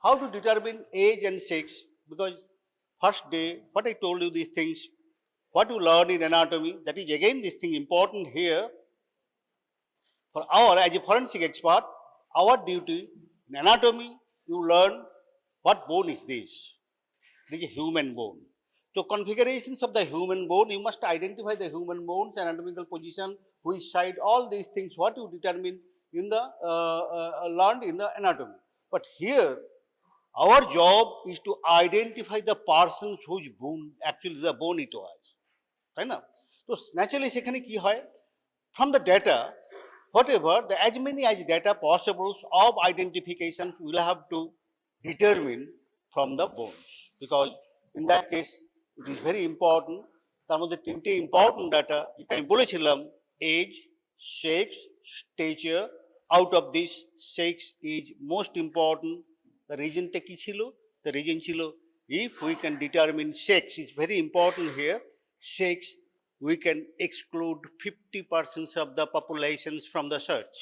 how to determine age and sex, because first day, what I told you these things, what you learn in anatomy, that is again this thing important here. For our, as a forensic expert, our duty in anatomy, you learn what bone is this. It is a human bone. So configurations of the human bone, you must identify the human bone's anatomical position, which side, all these things, what you determine in the learned in the anatomy. But here, our job is to identify the persons whose bone, actually the bone it was. তাই না? তো naturally সেখানে কি হয়, from the data, whatever the as many as data possible of identifications will have to determine from the bones, because in that case it is very important. তার মধ্যে তিনটে important data যেটা আমি বলেছিলাম, age, sex, stature. Out of this sex is most important. The রিজনটা কি ছিল? The reason ছিল, if we can determine sex, is very important here. Sex, we can exclude 50% of the populations from the search.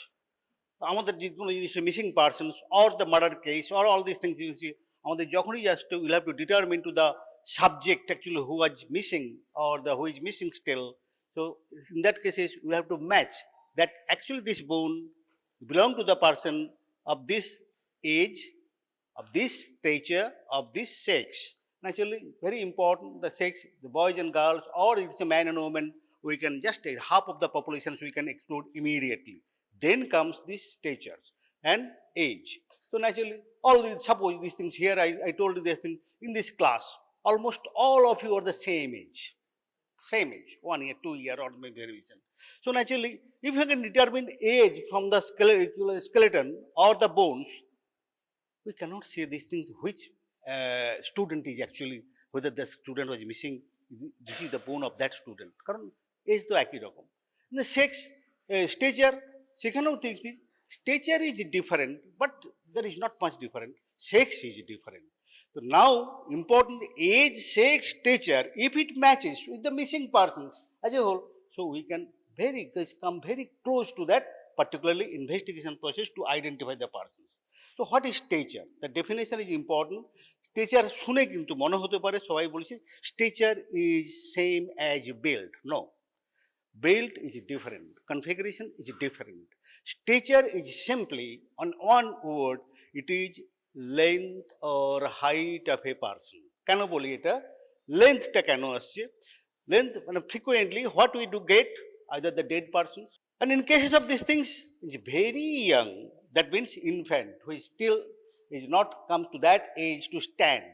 আমাদের যে কোনো জিনিসের missing persons or the murder case or all this things you see, আমাদের যখনই just will have to determine to the subject actually who was missing or the who is missing still. So in that cases we have to match that actually this bone belong to the person of this age, of this stature, of this sex. Naturally very important, the sex, the boys and girls, or it's a man and woman, we can just take half of the populations we can exclude immediately. Then comes these statures and age. So naturally all these, suppose these things here, I told you this thing in this class, almost all of you are the same age, 1 year, 2 year, or maybe revision. So naturally, if you can determine age from the skeleton or the bones, we cannot say these things which student is actually, whether the student was missing, this is the bone of that student. কারণ age তো একই রকম. The sex, stature, সেখানেও ঠিক stature is different, but there is not much different. Sex is different. So now important age, sex, stature, if it matches with the missing persons as a whole, so we can come very close to that particularly investigation process to identify the persons. So what is stature? The definition is important. Stature শুনে কিন্তু মনে হতে পারে সবাই বলছে stature is same as build. No, build is different, configuration is different. Stature is simply, on one word, it is length or height of a person. কেন বলি এটা? লেন্থটা কেন আসছে? লেন্থ মানে frequently what we do get, either the dead persons, and in cases of these things is very young, that means infant who is still is not come to that age to stand.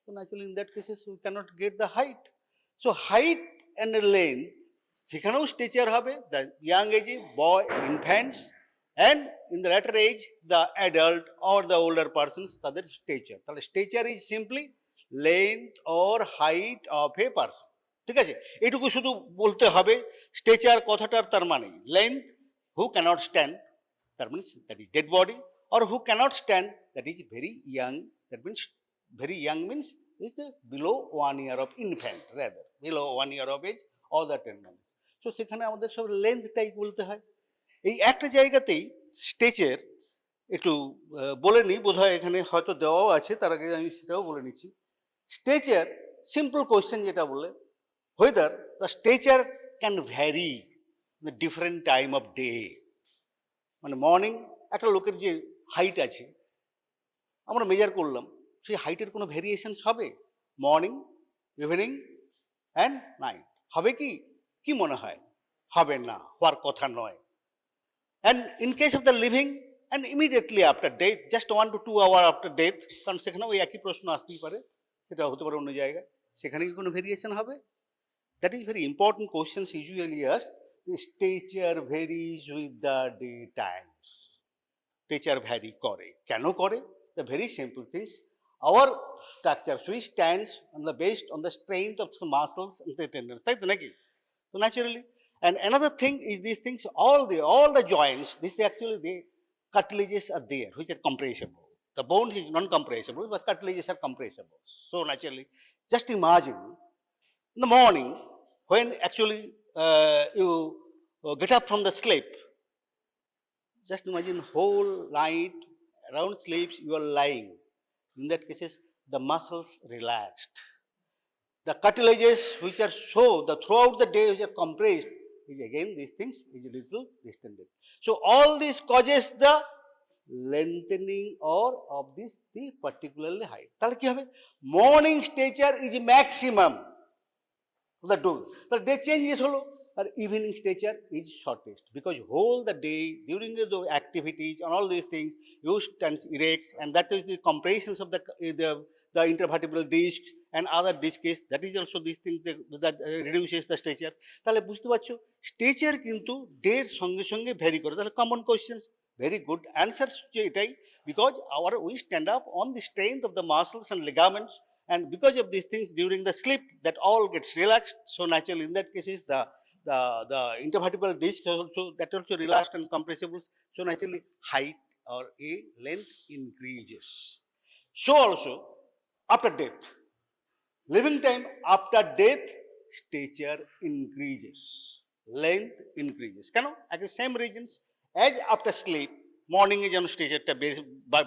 So naturally in that cases we cannot get the height. So height and length, সেখানেও স্টেচার হবে, the young age boy, infants, and in the latter age the adult or the older persons, তাদের স্টেচার. তাহলে স্টেচার is simply length or height of a person. ঠিক আছে, এটুকু শুধু বলতে হবে. স্টেচার কথাটার তার মানে length, who cannot stand, that means that is dead body, or who cannot stand, that is very young, that means very young means is the below 1 year of infant, rather below 1 year of age or the 10 months. So সেখানে আমাদের সব লেন্থটাই বলতে হয়. এই একটা জায়গাতেই স্টেচের একটু বলে নিই, বোধ হয় এখানে হয়তো দেওয়াও আছে, তার আগে আমি সেটাও বলে নিচ্ছি. স্টেচার সিম্পল কোয়েশ্চেন যেটা বলে, whether the stature can vary the different time of day. মানে মর্নিং একটা লোকের যে হাইট আছে আমরা মেজার করলাম, সেই হাইটের কোনো ভেরিয়েশনস হবে? মর্নিং, ইভিনিং অ্যান্ড নাইট হবে কি? কি মনে হয়? হবে না, হওয়ার কথা নয়. And in case of the living and immediately after death, just 1 to 2 hour after death, কারণ সেখানে ওই একই প্রশ্ন আসতেই পারে, সেটা হতে পারে অন্য জায়গায়, সেখানে কি কোনো ভেরিয়েশন হবে? That is very important questions usually asked. The stature varies with the day times. Stature vary করে. কেন করে? The very simple things. Our structure, which stands on the based on the strength of the muscles and the tendons. তাই তো নাকি? So naturally, and another thing is these things, all the joints, this actually the cartilages are there, which are compressible. The bone is non-compressible, but cartilages are compressible. So naturally, just imagine in the morning, when actually you get up from the sleep, just imagine whole night around sleeps you are lying. in that cases the muscles relaxed. The cartilages which are so the throughout the day which are compressed is again these things is a little distended. So all this causes the lengthening or of this the particularly height. তাহলে কি হবে? Morning stature is maximum. The do the day changes holo or evening stature is shortest because whole the day during the activities and all these things you stand erect and that is the compressions of the intervertebral discs and other discs that is also these things that reduces the stature. তাহলে বুঝতে পারছো স্টেচার কিন্তু ডের সঙ্গে সঙ্গে vary করে। তাহলে common questions very good answers হচ্ছে এটাই because our we stand up on the strength of the muscles and ligaments and because of these things during the sleep that all gets relaxed. So naturally in that case is the intervertebral disc also that also relaxed and compressible. So naturally height or a length increases. So also after death, living time after death, stature increases, length increases. Can again same reasons as after sleep, morning is on stature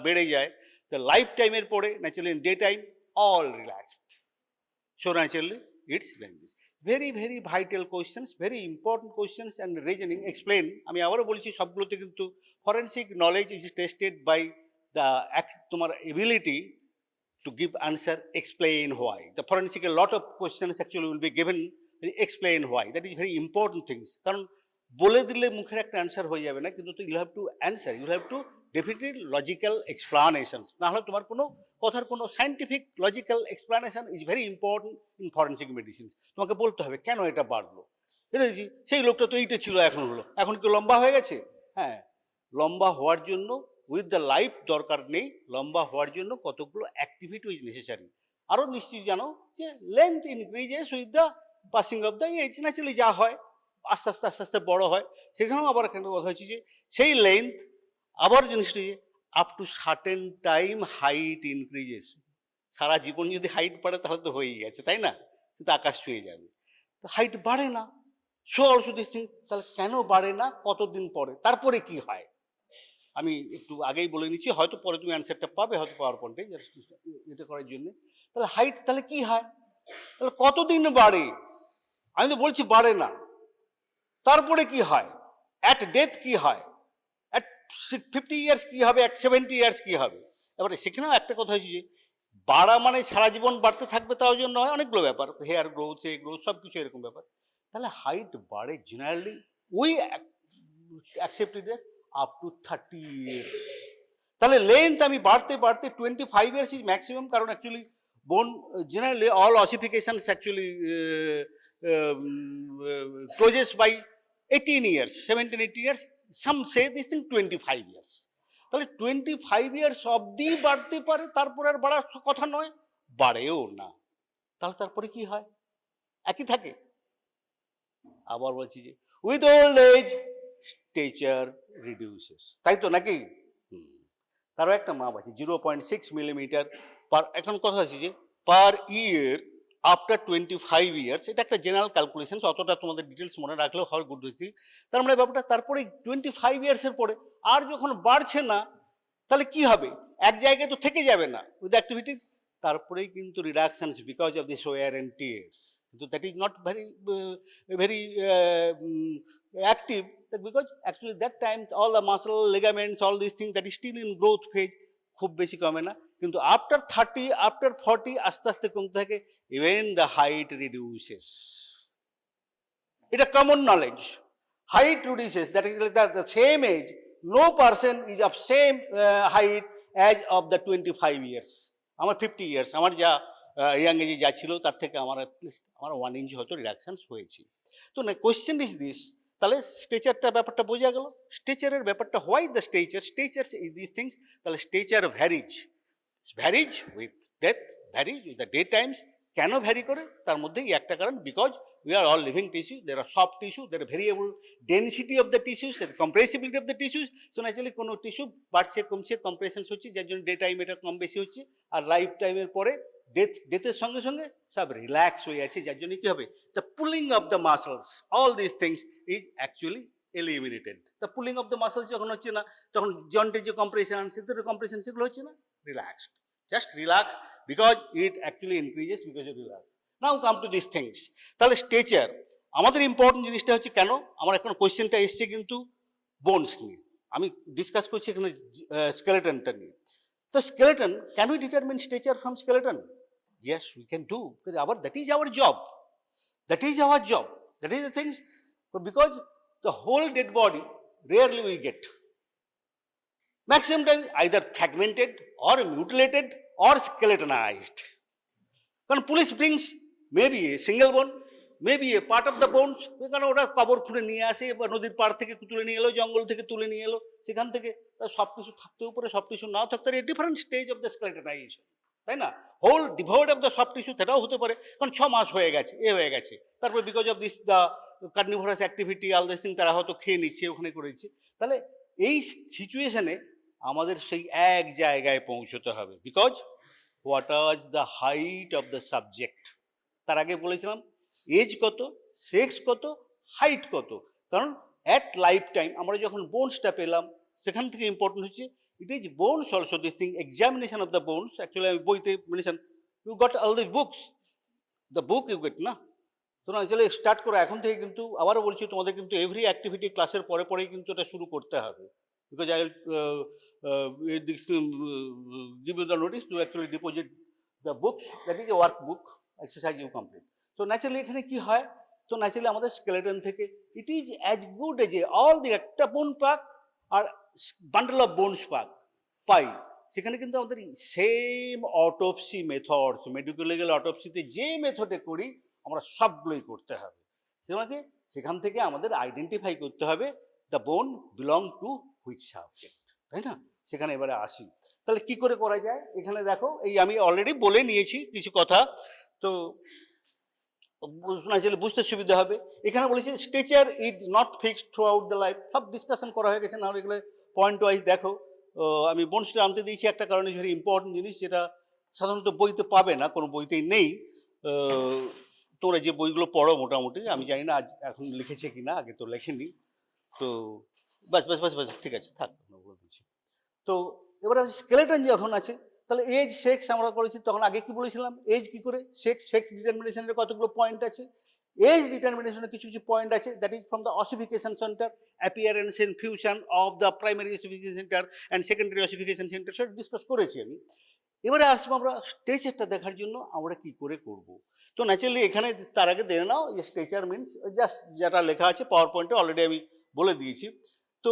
বেড়ে যায়, the lifetime এর পরে naturally in daytime all relaxed. So naturally it's like this. Very very vital questions, very important questions and reasoning explain. আমি আবারও বলছি সবগুলোতে কিন্তু forensic knowledge is tested by the তোমার ability to give answer, explain why. The forensic a lot of questions actually will be given, explain why. That is very important things. কারণ বলে দিলে মুখের একটা অ্যান্সার হয়ে যাবে না, কিন্তু you have to answer, you have to definitely logical explanations, নাহলে তোমার কোনো কথার কোনো scientific logical explanation is very important in forensic medicines. তোমাকে বলতে হবে কেন এটা বাড়লো, বুঝেছি সেই লোকটা তো এইটা ছিল এখন হলো, এখন কি লম্বা হয়ে গেছে? হ্যাঁ, লম্বা হওয়ার জন্য উইথ দ্য লাইফ দরকার নেই, লম্বা হওয়ার জন্য কতগুলো অ্যাক্টিভিটি ইজ নেসেসারি। আরও নিশ্চয়ই জানো যে length increases with the passing of the age, naturally যা হয় আস্তে আস্তে আস্তে আস্তে বড় হয়। সেখানেও আবার একটা কথা হচ্ছে যে সেই লেন্থ আবার জিনিসটি up to certain time height increases. সারা জীবন যদি হাইট বাড়ে তাহলে তো হয়েই গেছে, তাই না? কিন্তু আকাশ ছুঁয়ে যাবে, তো হাইট বাড়ে না। সো অলসো দিস থিংস, তাহলে কেন বাড়ে না, কতদিন পরে, তারপরে কি হয় আমি একটু আগেই বলে নিচ্ছি, হয়তো পরে তুমি অ্যান্সারটা পাবে, হয়তো পাওয়ার পয়েন্টে এটা করার জন্য। তাহলে হাইট তাহলে কি হয়, তাহলে কতদিন বাড়ে? আমি তো বলছি বাড়ে না, তারপরে কি হয়, অ্যাট ডেথ কি হয়, অ্যাট 50 ইয়ার্স কি হবে, অ্যাট 70 ইয়ার্স কি হবে। এবারে সেখানেও একটা কথা হচ্ছে যে বাড়া মানে সারা জীবন বাড়তে থাকবে তাও জন্য নয়, অনেকগুলো ব্যাপার, হেয়ার গ্রোথ, এ গ্রোথ, সব কিছু এরকম ব্যাপার। তাহলে হাইট বাড়ে generally we accepted as up to 30 years. তাহলে লেন্থ আমি বাড়তে বাড়তে 25 ইয়ার্স ইজ ম্যাক্সিমাম, কারণ actually bone generally all ossifications actually closes by 18 years, 17-18 years. Some say this thing 25 years. তাহলে 25 ইয়ার্স অবধি বাড়তে পারে, তারপরে আর বাড়ার কথা নয়, বাড়েও না। তাহলে তারপরে কি হয়, একই থাকে। আবার বলছি যে with old age stature reduces, তাই তো নাকি? তারও একটা মাপ আছে 0.6 মিলিমিটার পার। এখন কথা হচ্ছে যে পার ইয়ার আফটার 25 ইয়ার্স, এটা একটা জেনারেল ক্যালকুলেশন, অতটা তোমাদের ডিটেলস মনে রাখলেও হয় গুড হয়েছি। তার মানে ব্যাপারটা তারপরে 25 ইয়ার্সের পরে আর যখন বাড়ছে না, তাহলে কি হবে, এক জায়গায় তো থেকে যাবে না উইথ অ্যাক্টিভিটি, তারপরেই কিন্তু reductions because of this wear and tear, কিন্তু that is not very active, because actually that time all the muscle ligaments all this thing that is still in growth phase, খুব বেশি কমে না। কিন্তু after 30 after 40 আস্তে আস্তে কমতে থাকে, ইভেন দ্য হাইট রিডিউসেস। এটা common knowledge, height reduces, that is the same age, no person is of same height as of the 25 years. আমার 50 ইয়ার্স, আমার যা ইয়াং এজে যা ছিল তার থেকে আমার অ্যাটলিস্ট আমার 1 ইঞ্চি হয়তো রিডাকশনস হয়েছে। তো না, কোয়েশ্চেন ইজ দিস, তাহলে স্টেচারটা ব্যাপারটা বোঝা গেল, স্টেচারের ব্যাপারটা, why the stature, stature is this things. তাহলে stature varies with death, varies with the day times. কেন ভ্যারি করে, তার মধ্যেই একটা কারণ, because we are all living tissue, there are soft tissue, there are variable density of the tissues, the compressibility of the tissues. So naturally কোনো tissue বাড়ছে কমছে, কম্প্রেশনস হচ্ছে, যার জন্য ডে টাইম এটা কম বেশি হচ্ছে, আর লাইফ টাইমের পরে ডেথের সঙ্গে সঙ্গে সব রিল্যাক্স হয়ে আছে, যার জন্য কি হবে, the pulling of the muscles, all this things is actually eliminated. The pulling of the muscles যখন হচ্ছে না, তখন জয়েন্টের যে কম্প্রেশন, সেগুলো হচ্ছে না, relaxed, Just relax because it actually increases because you relax. Now come to these things. তাহলে স্টেচার আমাদের ইম্পর্টেন্ট জিনিসটা হচ্ছে কেন আমার এখন কোয়েশ্চেনটা এসছে কিন্তু বোনস নিয়ে আমি ডিসকাস করছি এখানে স্কেলেটনটা নিয়ে তো skeleton can we determine স্টেচার from skeleton yes we can do because that is our job that is our job that is the things because the whole dead body rarely we get maximum time either fragmented or mutilated or skeletonized কারণ police brings maybe a single bone maybe a part of the bones কারণ ওরা কবর খুঁড়ে নিয়ে আসে বা নদীর পাড় থেকে তুলে নিয়ে এলো জঙ্গল থেকে তুলে নিয়ে এলো সেখান থেকে সব কিছু থাকতেও পারে সব কিছু নাও থাকতে পারে ডিফারেন্ট স্টেজ অফ দ্য স্কেলেটনাইজেশন তাই না হোল ডিভয়েড অফ দ্য সব টিস্যু সেটাও হতে পারে কারণ 6 মাস হয়ে গেছে হয়ে গেছে তারপর because of this the carnivorous activity all this thing তারা হয়তো খেয়ে নিচ্ছে ওখানে করেছে তাহলে এই সিচুয়েশনে আমাদের সেই এক জায়গায় পৌঁছতে হবে because what was the height of the subject তার আগে বলেছিলাম এজ কত সেক্স কত হাইট কত কারণ অ্যাট লাইফ টাইম আমরা যখন বোনসটা পেলাম সেখান থেকে ইম্পর্টেন্ট হচ্ছে it is bones also this thing examination of the bones actually I boite mention you got all the books the book you get na তো না চলে স্টার্ট করো এখন থেকে কিন্তু আবারও বলছি তোমাদের কিন্তু এভরি অ্যাক্টিভিটি ক্লাসের পরে পরেই কিন্তু এটা শুরু করতে হবে because I will give you the notice to actually deposit the books that is a work book exercise you complete so naturally এখানে কি হয় তো ন্যাচারালি আমাদের স্কেলেটন থেকে it is as good as a all the একটা বোন পাক আর bundle of bones পাই সেখানে কিন্তু আমাদের same autopsy methods medical legal অটোপসিতে যে মেথডে করি আমরা সবগুলোই করতে হবে সেখানে সেখান থেকে আমাদের আইডেন্টিফাই করতে হবে the bone belong to which subject তাই না সেখানে এবারে আসি তাহলে কি করে করা যায় এখানে দেখো এই আমি অলরেডি বলে নিয়েছি কিছু কথা তো বুঝতে সুবিধা হবে এখানে বলেছে stature is not fixed throughout the life সব ডিসকাশন করা হয়ে গেছে না এগুলো পয়েন্ট ওয়াইজ দেখো আমি বোনসটা আনতে দিয়েছি একটা কারণে ভেরি ইম্পর্টেন্ট জিনিস যেটা সাধারণত বইতে পাবে না কোনো বইতেই নেই তোরা যে বইগুলো পড়ো মোটামুটি আমি জানি না আজ এখন লিখেছে কি না আগে তো লেখেনি তো বাস বাস বাস বাস ঠিক আছে থাক বলে দিচ্ছি তো এবারে স্কেলেটন যখন আছে তাহলে এজ সেক্স আমরা করেছি তখন আগে কি বলেছিলাম এজ কি করে সেক্স ডিটারমিনেশনের কতগুলো পয়েন্ট আছে এজ ডিটারমিনেশনের কিছু কিছু পয়েন্ট আছে that is from the ossification centre appearance and fusion of the primary ossification centre and secondary ossification centre সেটা ডিসকাস করেছি আমি এবারে আসবো আমরা স্টেচারটা দেখার জন্য আমরা কি করে করব তো ন্যাচারালি এখানে তার আগে দেখে নাও যে স্টেচার মিনস জাস্ট যেটা লেখা আছে পাওয়ার পয়েন্টে অলরেডি আমি বলে দিয়েছি তো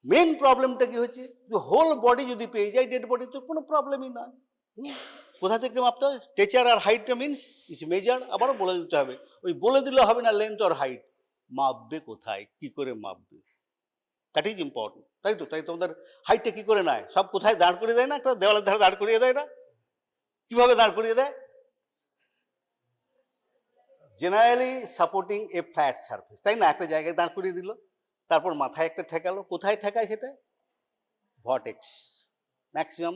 মেন প্রবলেমটা কি হচ্ছে যে হোল বডি যদি পেয়ে যায় ডেড বডি তো কোনো প্রবলেমই নয় কোথা থেকে মাপতে হয় স্টেচার আর হাইটটা মিনস ইস মেজার আবারও বলে দিতে হবে ওই বলে দিলে হবে না লেন্থ আর হাইট মাপবে কোথায় কি করে মাপবে দ্যাট ইজ ইম্পর্টেন্ট তাই তো তোমাদের হাইটটা কি করে নেয় সব কোথায় দাঁড় করিয়ে দেয় না একটা দেওয়ালের ধারে দাঁড় করিয়ে দেয় না কিভাবে দাঁড় করিয়ে দেয় জেনারেলি সাপোর্টিং এ ফ্ল্যাট সারফেস তাই না একটা জায়গায় দাঁড় করিয়ে দিল তারপর মাথায় একটা ঠেকালো কোথায় ঠেকায় সেটা ভর্টেক্স ম্যাক্সিমাম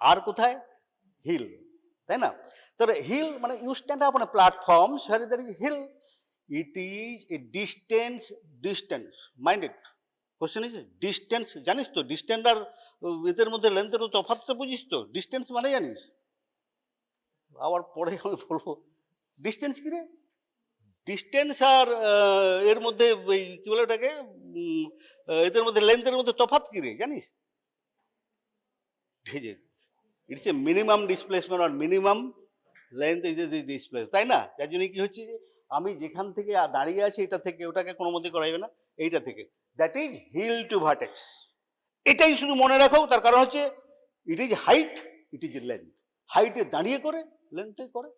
আর কোথায় হিল তাই না তাহলে হিল মানে you stand up on a platform sorry that is heel it is a distance minded question is distance জানিস তো ডিস্টেন্স আর এদের মধ্যে লেন্থের তফাৎটা বুঝিস তো ডিস্টেন্স মানে জানিস আবার পরে আমি বলবো ডিস্টেন্স কি রে ডিস্টেন্স আর এর মধ্যে কি বলে ওটাকে এদের মধ্যে লেন্থের মধ্যে তফাৎ কি রে জানিস ঠিক আছে ইটস এ মিনিমাম ডিসপ্লেসমেন্ট আর minimum length is a displace তাই না যার জন্য কি হচ্ছে যে আমি যেখান থেকে দাঁড়িয়ে আছি এটা থেকে ওটাকে কোনো মধ্যে করা যাবে না এইটা থেকে that is heel to vertex এটাই শুধু মনে রাখো তার কারণ হচ্ছে it is height it is length হাইটে দাঁড়িয়ে করে লেন্থে করে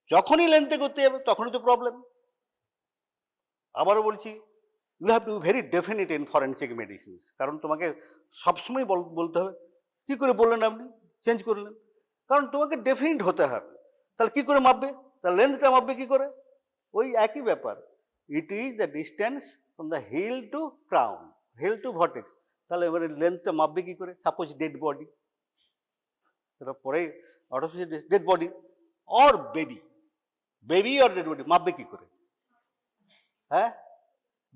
যখনই লেন্থে করতে যাবে তখনই তো প্রবলেম আবারও বলছি you have to be very definite in forensic medicines কারণ তোমাকে সবসময় বলতে হবে কী করে বললেন আপনি চেঞ্জ করলেন কারণ তোমাকে ডেফিনিট হতে হবে তাহলে কী করে মাপবে তাহলে লেন্থটা মাপবে কী করে ওই একই ব্যাপার it is the distance from the heel to crown heel to vertex তাহলে এবারে লেন্থটা মাপবে কী করে সাপোজ ডেড বডি সেটা পরে dead body or baby or dead body মাপবে কী করে হ্যাঁ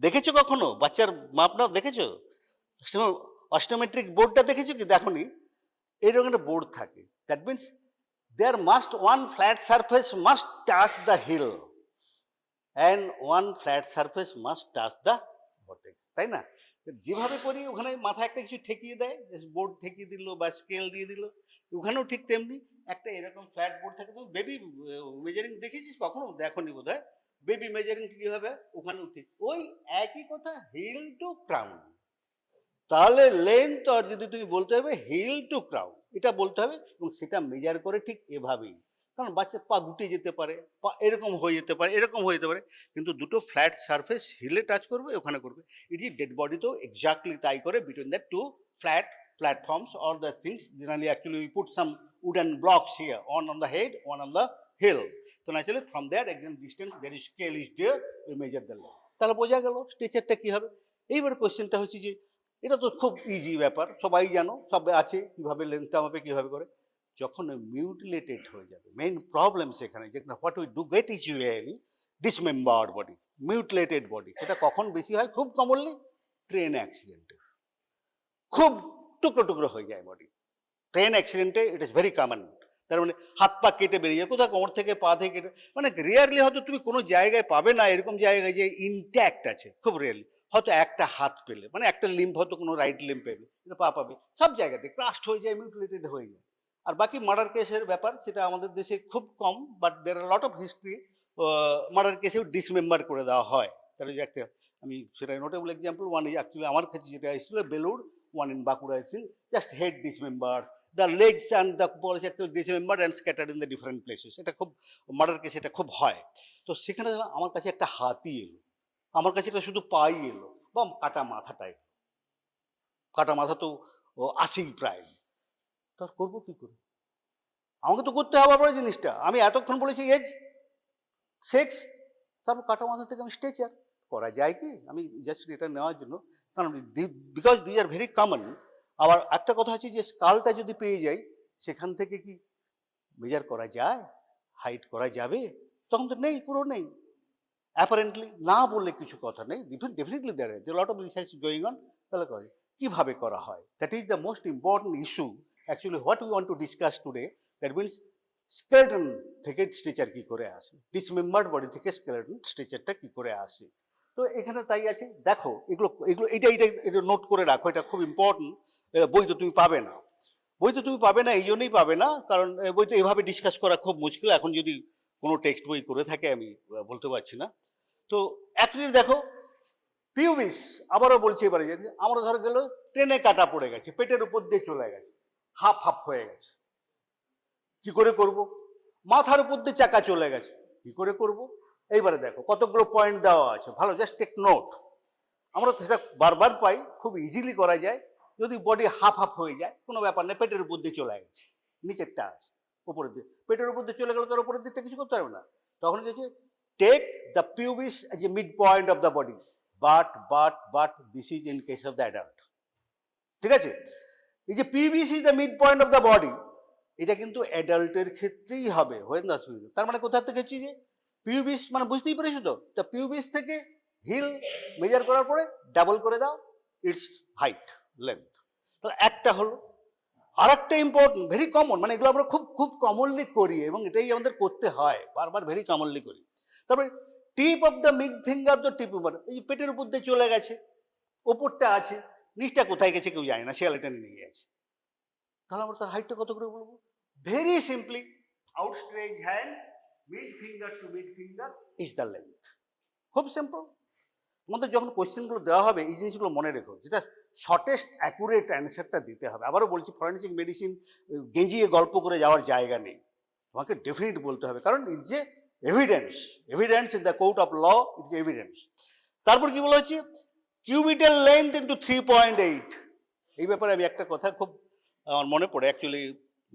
দেখেছো কখনো বাচ্চার মাপটা দেখেছো অস্টোমেট্রিক বোর্ডটা দেখেছো কি দেখোনি এইরকম একটা বোর্ড থাকে That means there must one flat surface must touch the hill and one flat surface must touch the vortex, তাই না? যেভাবে করি ওখানে মাথায় একটা কিছু ঠেকিয়ে দেয়, বোর্ড ঠেকিয়ে দিল বা স্কেল দিয়ে দিল, ওখানেও ঠিক তেমনি একটা এরকম ফ্ল্যাট বোর্ড থাকে। তো বেবি মেজারিং দেখেছিস কখনো? দেখনি বোধ হয়। বেবি মেজারিং কি হবে, ওখানেও ঠিক ওই একই কথা, হিল টু ক্রাউন। তাহলে লেন্থ আর যদি তুমি বলতে হবে হিল টু ক্রাউন, এটা বলতে হবে, এবং সেটা মেজার করে ঠিক এভাবেই। কারণ বাচ্চার পা গুটিয়ে যেতে পারে, পা এরকম হয়ে যেতে পারে, এরকম হয়ে যেতে পারে, কিন্তু দুটো ফ্ল্যাট সারফেস হিলে টাচ করবে, ওখানে করবে। এটি ডেড বডিতেও এক্স্যাক্টলি তাই করে, between that two flat platforms or the things. Generally, actually, we put some wooden blocks here, one on the head, one on the hill. So naturally, from that exact distance, there is scale is there, we measure the length. তাহলে বোঝা গেল স্ট্রেচারটা কি হবে। এইবার কোয়েশ্চেনটা হচ্ছে যে, এটা তো খুব ইজি ব্যাপার, সবাই জানো, সব আছে কিভাবে লেন্থটা হবে, কিভাবে করে। যখন মিউটিলেটেড হয়ে যাবে, মেইন প্রবলেম সেখানে, যেখানে what we do get is usually dismembered body, mutilated body. সেটা কখন বেশি হয়? খুব কমনলি ট্রেন অ্যাক্সিডেন্টে, খুব টুকরো টুকরো হয়ে যায় বডি। ট্রেন অ্যাক্সিডেন্টে ইট ইজ ভেরি কমন। তার মানে হাত পা কেটে বেরিয়ে যায়, কোথাও কোমর থেকে পা থেকে কেটে, মানে রেয়ারলি হয়তো তুমি কোনো জায়গায় পাবে না এরকম জায়গায় যে ইনট্যাক্ট আছে, খুব রেয়ারলি। হয়তো একটা হাত পেলে, মানে একটা লিম্ব, হয়তো কোনো রাইট লিম্ব পেলে, পা পাবে, সব জায়গাতে ক্রাস্ট হয়ে যায়, মিউটিলেটেড হয়ে যায়। আর বাকি মার্ডার কেসের ব্যাপার, সেটা আমাদের দেশে খুব কম, but there are lot of history, murder কেসেও ডিসমেম্বার করে দেওয়া হয়। তাহলে যে একটা, আমি সেটা notable example, one is actually আমার কাছে যেটা এসেছিল Belur, one in Bankura, just head dismembered, the legs and the body actually dismembered and scattered in the different places. এটা খুব মার্ডার কেস, এটা খুব হয়। তো সেখানে আমার কাছে একটা হাতি এলো, আমার কাছে এটা শুধু পাই এলো, বা কাটা মাথাটাই, কাটা মাথা তো আসেই প্রায়। তার করবো কি করে? আমাকে তো করতে হবে পরে জিনিসটা। আমি এতক্ষণ বলেছি এজ, সেক্স, তারপর কাটা মাথা থেকে আমি স্ট্রেচার করা যায় কি? আমি জাস্ট এটা নেওয়ার জন্য, কারণ because these are very common. আবার একটা কথা হচ্ছে যে স্কালটা যদি পেয়ে যাই, সেখান থেকে কি মেজার করা যায়, হাইট করা যাবে? তখন তো নেই, পুরো নেই অ্যাপারেন্টলি। না বললে কিছু কথা নেই, definitely there is lot of research going on. তাহলে কিভাবে করা হয়, that is the most important issue actually what we want to discuss today. That means skeleton থেকে স্ট্রেচার কি করে আসে, ডিসমেম্বার্ড বডি থেকে স্কেলেটন স্ট্রেচারটা কি করে আসে। তো এখানে তাই আছে, দেখো এগুলো এগুলো এটা এটা এটা নোট করে রাখো, এটা খুব ইম্পর্টেন্ট। বই তো তুমি পাবে না, বই তো তুমি পাবে না, এই জন্যই পাবে না, কারণ বই তো এভাবে ডিসকাস করা খুব মুশকিল। এখন যদি কোনো টেক্সট বই করে থাকে, আমি বলতে পারছি না। তো অ্যাকচুয়ালি দেখো, পিউবিস, আবারও বলছি এবারে, আমরা ধরো গেল ট্রেনে কাটা পড়ে গেছে, পেটের উপর দিয়ে চলে গেছে, হাফ হাফ হয়ে গেছে, কি করে করব? মাথার উপর দিয়ে চাকা চলে গেছে, কি করে করব? এইবারে দেখো কতগুলো পয়েন্ট দেওয়া আছে, ভালো, জাস্ট টেক নোট। আমরা তো সেটা বারবার পাই, খুব ইজিলি করা যায়। যদি বডি হাফ হাফ হয়ে যায়, কোনো ব্যাপার নেই, পেটের উপর দিয়ে চলে গেছে, নিচেরটা আছে, উপরের দিকে, পেটের উপর দিয়ে চলে গেলে তার উপরের দিকটা কিছু করতে পারবে না। তখন কি হচ্ছে, take the pubis as a mid point of the body, but this is in case of the adult. ঠিক আছে, এই যে pubis is the mid point of the body, এটা কিন্তু অ্যাডাল্টের ক্ষেত্রেই হবে, হয় না? তার মানে কোথা থেকে হচ্ছে যে পিউবিস, মানে বুঝতেই পেরেছো তো, তা পিউবিস থেকে হিল মেজার করার পরে ডাবল করে দাও ইটস হাইট, লেন্থ। তাহলে একটা হলো। আর একটা ইম্পর্টেন্ট, ভেরি কমন, মানে এগুলো আমরা খুব খুব কমনলি করি, এবং এটাই আমাদের করতে হয়, বারবার ভেরি কমনলি করি। তারপরে টিপ of the mid finger, the tip উপর, এই যে পেটের উপর দিয়ে চলে গেছে, ওপরটা আছে, নিচটা কোথায় গেছে কেউ জানে না, শিয়ালে টেনে নিয়ে গেছে। তাহলে আমরা তার হাইটটা কত করে বলবো? Very simply, outstretch hand, mid finger to mid finger is the length. খুব সিম্পল। তোমাদের যখন কোয়েশ্চেনগুলো দেওয়া হবে, এই জিনিসগুলো মনে রেখো, যেটা শর্টেস্ট অ্যাকুরেট অ্যান্সারটা দিতে হবে। আবারও বলছি, ফরেনসিক মেডিসিন গেঁজিয়ে গল্প করে যাওয়ার জায়গা নেই, তোমাকে ডেফিনেট বলতে হবে, কারণ it's a evidence in the court of law, it's evidence. তারপর কি বলা হচ্ছে, কিউবিটাল লেন্থ ইন্টু 3.8। এই ব্যাপারে আমি একটা কথা খুব আমার মনে পড়ে, actually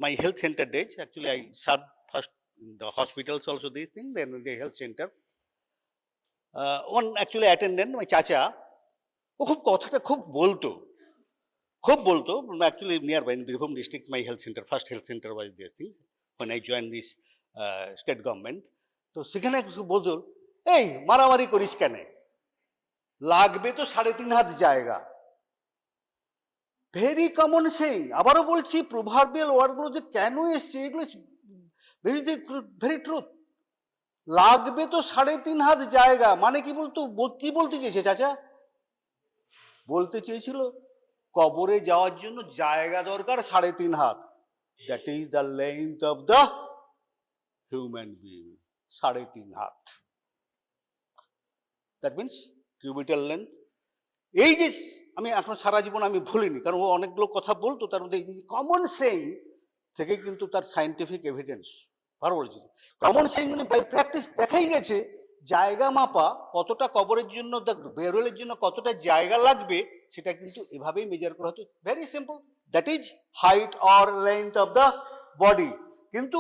my health centre days, actually I serve first in the hospitals also this thing, then the health centre. One actually attendant, my chacha, ও খুব কথাটা খুব বলতো, actually nearby in Birbhum district, my health centre, first health centre was this things when I joined this state government. তো সেখানে বলতো, এই মারামারি করিস কেন, লাগবে তো 3.5 হাত জায়গা, ভেরি কমন সেইং। আবারও বলছি, প্রভার্বিয়াল ওয়ার্ডগুলো যে কেন এসছে এগুলো ভেরি ভেরি ট্রুথ। লাগবে তো 3.5 হাত জায়গা, মানে কি বলতো, কি বলতে চেয়েছে চাচা? বলতে চেয়েছিল কবরে যাওয়ার জন্য জায়গা দরকার 3.5 হাত। That is the length of the human being, 3.5 হাত। That means cubital length. এই যে আমি এখন সারা জীবন আমি ভুলিনি, কারণ ও অনেকগুলো কথা বলতো, তার মধ্যে এই কমন সেইং থেকে কিন্তু তার সায়েন্টিফিক এভিডেন্স ভালো বলেছে। কমন সেইং মানে বাই প্র্যাকটিস দেখাই গেছে জায়গা মাপা, কতটা কবরের জন্য, বেরোলের জন্য কতটা জায়গা লাগবে, সেটা কিন্তু এভাবেই মেজার করা হতো। Very simple, that is height or length of the body. কিন্তু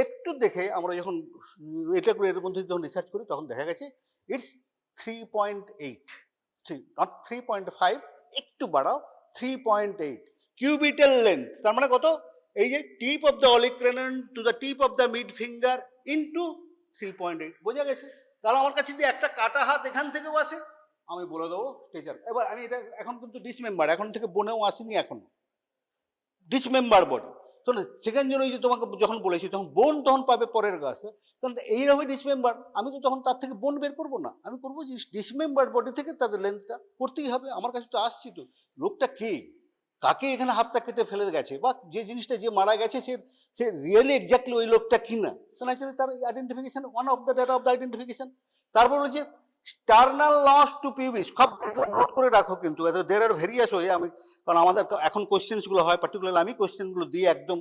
একটু দেখে আমরা যখন এটা করে এর মধ্যে যখন রিসার্চ করি, তখন দেখা গেছে ইটস 3.8, নট 3.5, একটু বাড়াও, 3.8 কিউবিটাল লেন্থ। তার মানে কত? এই যে tip of the olecranon to the tip of the mid finger into 3.8। বোঝা গেছে? তাহলে আমার কাছে যদি একটা কাটা হাত এখান থেকেও আসে, আমি বলে দেবো স্ট্রেচার। এবার আমি এটা এখন কিন্তু ডিসমেম্বার, এখন থেকে বনেও আসেনি, এখন ডিসমেম্বার বডি। তো সেখান জন্য যে তোমাকে যখন বলেছি, তখন বোন তখন পাবে পরের গাছে, কারণ এইরকমই ডিসমেম্বার। আমি তো তখন তার থেকে বোন বের করবো না, আমি করবো যে ডিসমেম্বার বডি থেকে তাদের লেন্থটা করতেই হবে। আমার কাছে তো আসছি, তো লোকটা কে, কাকে এখানে হাতটা কেটে ফেলে গেছে, বা যে জিনিসটা যে মারা গেছে সে রিয়েলি এক্স্যাক্টলি ওই লোকটা কিনা, তো ন্যাচারালি তার identification, one of the data of the identification. তারপর বলেছে স্টার্নাল লস টু পিউবিস। সব নোট করে রাখো কিন্তু, দের আর ভেরিয়াস ওয়ে। আমি, কারণ আমাদের এখন কোশ্চেন্সগুলো হয়, পার্টিকুলারলি আমি কোশ্চেনগুলো দিই একদম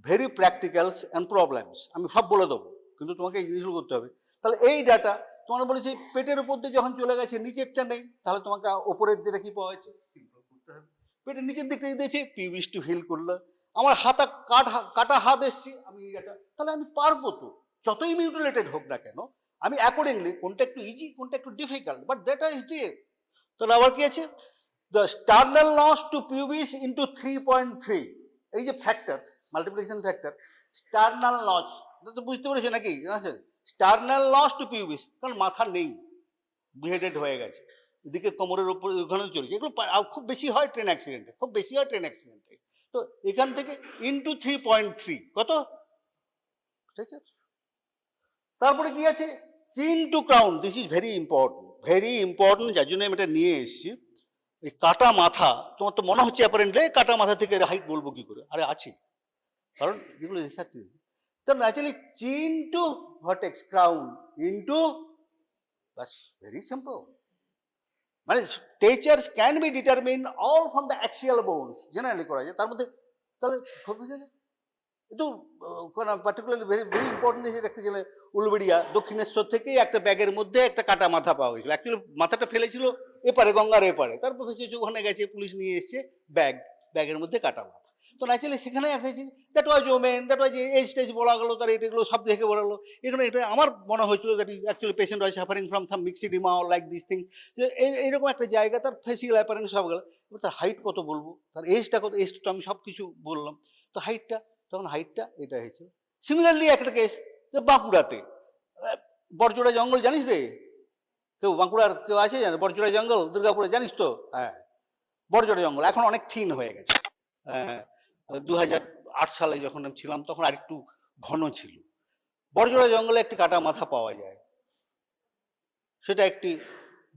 ভেরি প্র্যাকটিক্যালস অ্যান্ড প্রবলেমস, আমি সব বলে দেবো, কিন্তু তোমাকে এই জিনিসগুলো করতে হবে। তাহলে এই ডাটা তোমার বলেছি, পেটের উপর দিয়ে যখন চলে গেছে, নিচেরটা নেই, তাহলে তোমাকে ওপরের দিকে কি পাওয়া যাচ্ছে, করতে হবে। পেটের নিচের দিকটা দিয়েছে, পিউবিস টু হিল করলো। আমার হাতা কাটা হাত এসছে, আমি এই ডাটা, তাহলে আমি পারবো তো, যতই মিউটিলেটেড হোক না কেন, আমি অ্যাকর্ডিংলি কোনটা একটু ইজি, কোনটা একটু difficult, but that is there. তাহলে আবার কি আছে, the sternal loss to pubis into 3.3, এই যে factor, multiplication factor, sternal loss, তো বুঝতে পেরেছো নাকি? স্টার্নাল লস টু পিউবিস, কারণ মাথা নেই, বিহেডেড হয়ে গেছে, এদিকে কোমরের উপরে ওখানেও চলেছে। এগুলো খুব বেশি হয় ট্রেন অ্যাক্সিডেন্টে, খুব বেশি হয় ট্রেন অ্যাক্সিডেন্টে। তো এখান থেকে ইন্টু 3.3 কত? তারপরে কি আছে, chin to crown. This is very important, very important, যার জন্য আমি এটা নিয়ে এসেছি। এই কাটা মাথা, তোমার তো মনে হচ্ছে অ্যাপারেন্টলি কাটা মাথা থেকে হাইট বলবো কি করে, আরে আছে, কারণ এগুলো রিসার্চ। তো naturally chin to vertex crown into, বাস, ভেরি সিম্পল। মানে statures can be determine all from the axial bones, generally করা যায়। তার মধ্যে তাহলে খুব বুঝে যায়, কিন্তু পার্টিকুলারলি ভেরি ভেরি ইম্পর্টেন্ট একটা জেনে উলবেড়িয়া দক্ষিণেশ্বর থেকেই একটা ব্যাগের মধ্যে একটা কাটা মাথা পাওয়া গেছিল। অ্যাকচুয়ালি মাথাটা ফেলেছিল এপারে, গঙ্গার এপারে, তারপর ভেসে ওখানে গেছে, পুলিশ নিয়ে এসছে ব্যাগের মধ্যে কাটা মাথা। তো ন্যাচারালি সেখানে that was woman, that was age টেজ বলা গেলো, তার এটাগুলো সব দেখে বলা গেলো। এখানে এটা আমার মনে হয়েছিল that actually patient was suffering from some myxoedema or like this thing, যে এইরকম একটা জায়গা, তার ফেসিয়াল অ্যাপারেন্স সব গেল। তার হাইট কত বলবো, তার এজটা কত, এজটা তো আমি সব কিছু বললাম, তো হাইটটা, তখন হাইটটা এটা হয়েছিল। সিমিলারলি একটা কেস যে বাঁকুড়াতে, বরজোড়া জঙ্গল জানিস রে, কেউ বাঁকুড়ার কেউ আছে জানো বরজোড়া জঙ্গল? দুর্গাপুরে জানিস তো? হ্যাঁ, বরজোড়া জঙ্গল এখন অনেক থিন হয়ে গেছে। 2008 সালে যখন আমি ছিলাম, তখন আরেকটু ঘন ছিল। বরজোড়া জঙ্গলে একটি কাটা মাথা পাওয়া যায়, সেটা একটি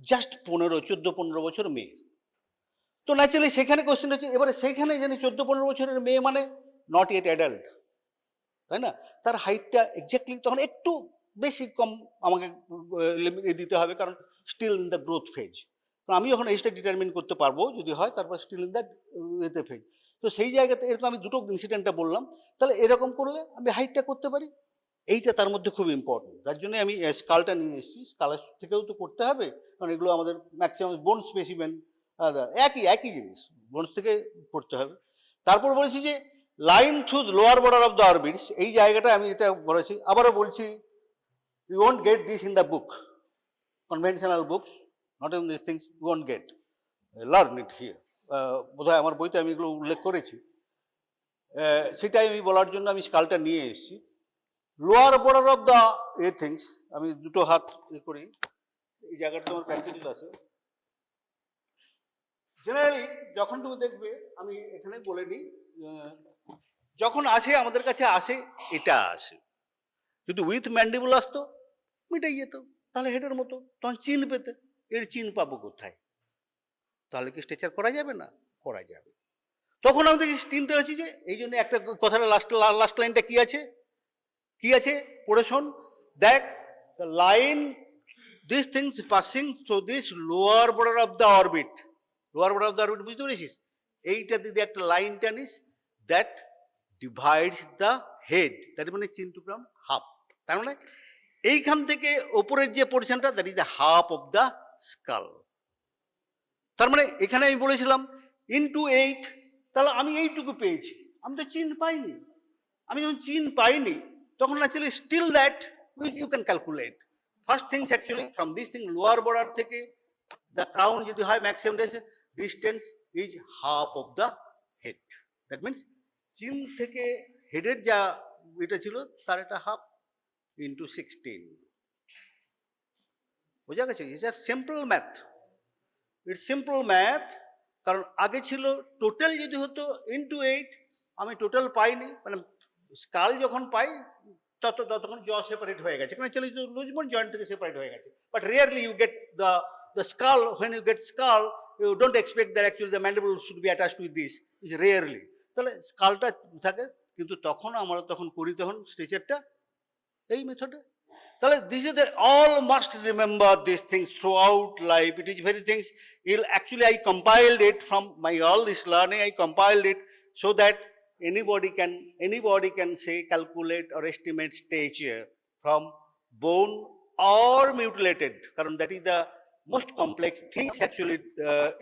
জাস্ট 14-15 বছর মেয়ে। তো ন্যাচারালি সেখানে কোশ্চেন হচ্ছে, এবারে সেইখানে জানি 14-15 বছরের মেয়ে মানে নট ইয়েট অ্যাডাল্ট, তাই না? তার হাইটটা এক্স্যাক্টলি তখন একটু বেশি কম আমাকে দিতে হবে, কারণ still in the growth phase. আমি যখন এজটা ডিটারমিন করতে পারবো যদি হয়, তারপর স্টিল ইন দ্য এতে ফেজ। তো সেই জায়গাতে এরকম আমি দুটো ইনসিডেন্টটা বললাম। তাহলে এরকম করলে আমি হাইটটা করতে পারি, এইটা তার মধ্যে খুব ইম্পর্টেন্ট। তার জন্য আমি স্কালটা নিয়ে এসেছি। স্কালের থেকেও তো করতে হবে, কারণ এগুলো আমাদের ম্যাক্সিমাম বোন স্পেসিমেন, একই জিনিস, বোনস থেকে করতে হবে। তারপর বলেছি যে line through lower border of the orbits, এই জায়গাটা আমি এটা বলেছি। আবারও বলছি, you won't get this in the book, conventional books, not in this things, you won't get, learn it here. বোধহয় আমার বইতে আমি এগুলো উল্লেখ করেছি। সেটাই আমি বলার জন্য আমি স্কালটা নিয়ে এসেছি। Lower border of the things, আমি দুটো হাত করি, এই জায়গাটা আমার প্র্যাকটিক্যাল আছে। জেনারেলি যখন তুমি দেখবে, আমি এখানে বলে নিই, যখন আসে আমাদের কাছে আসে এটা আসে, যদি উইথ ম্যান্ডিবল আসতো মিটাই যেত, তাহলে হেডের মতো, তখন চিন পেতে। এর চিন পাবো কোথায়? তাহলে কি স্ট্রেচার করা যাবে না? করা যাবে। তখন আমি দেখি চিনতে হচ্ছে যে এই জন্য একটা কথাটা লাস্ট লাইনটা কি আছে, কি আছে পড়ে শোন, দেখ the line this things passing through this lower border of the orbit, lower border of the orbit বুঝতে পেরেছিস? এইটা যদি একটা line টানিস, that divides the head, that মানে চিন টু বিকাম হাফ। তার মানে এইখান থেকে ওপরের যে পোর্শনটা, that is the half of the skull. তার মানে এখানে আমি বলেছিলাম ইনটু 8, তাহলে আমি এইটুকু পেয়েছি, আমি তো চিন পাইনি। আমি যখন চিন পাইনি তখন actually still that you can calculate first things actually from this thing lower border থেকে দ্য ক্রাউন যদি হয় maximum distance is half of the head. That means chin থেকে হেডের যা এটা ছিল তার এটা হাফ ইন্টু 16। বোঝা গেছে? It's a simple math, it's simple math. কারণ আগে ছিল টোটাল যদি হতো ইন্টু 8, আমি টোটাল পাইনি, মানে স্কাল যখন পাই ততক্ষণ জ সেপারেট হয়ে গেছে, এখানে চলে লুজবোন জয়েন্ট থেকে সেপারেট হয়ে গেছে। But rarely you get the skull, when you get skull you don't expect that actually the mandible should be attached with this, is rarely. তাহলে স্কালটা থাকে, কিন্তু তখন আমরা তখন করি তখন স্ট্রেচারটা এই মেথডে। তাহলে this is all must remember these things throughout life. It is very things actually I compiled it from my all this learning, I compiled it so that anybody can say calculate or estimate stature from bone or mutilated, কারণ that is the most complex things actually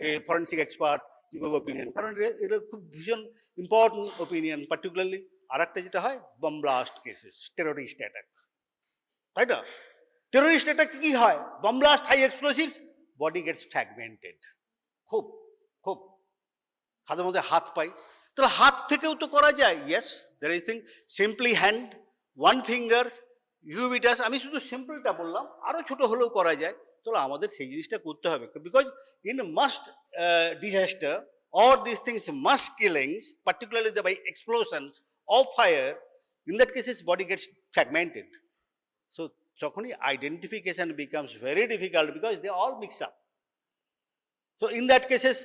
a forensic expert opinion, কারণ এটা খুব ভীষণ important opinion, particularly আর একটা যেটা হয় bomb blast cases, terrorist attack, তাই না? টেরোরিস্ট অ্যাটাক কি হয়? Bomb blast, high explosives, body gets fragmented, খুব খুব হাতের মধ্যে হাত পাই। তাহলে হাত থেকেও তো করা যায়, yes there is thing, simply hand, one finger, cubitus, আমি শুধু সিম্পলটা বললাম, আরও ছোট হলেও করা যায়। তাহলে আমাদের সেই জিনিসটা করতে হবে, because in must disaster or these things mass killings, particularly by explosions or fire, in that cases body gets fragmented. So যখনই identification becomes very difficult because they all mix up. So in that cases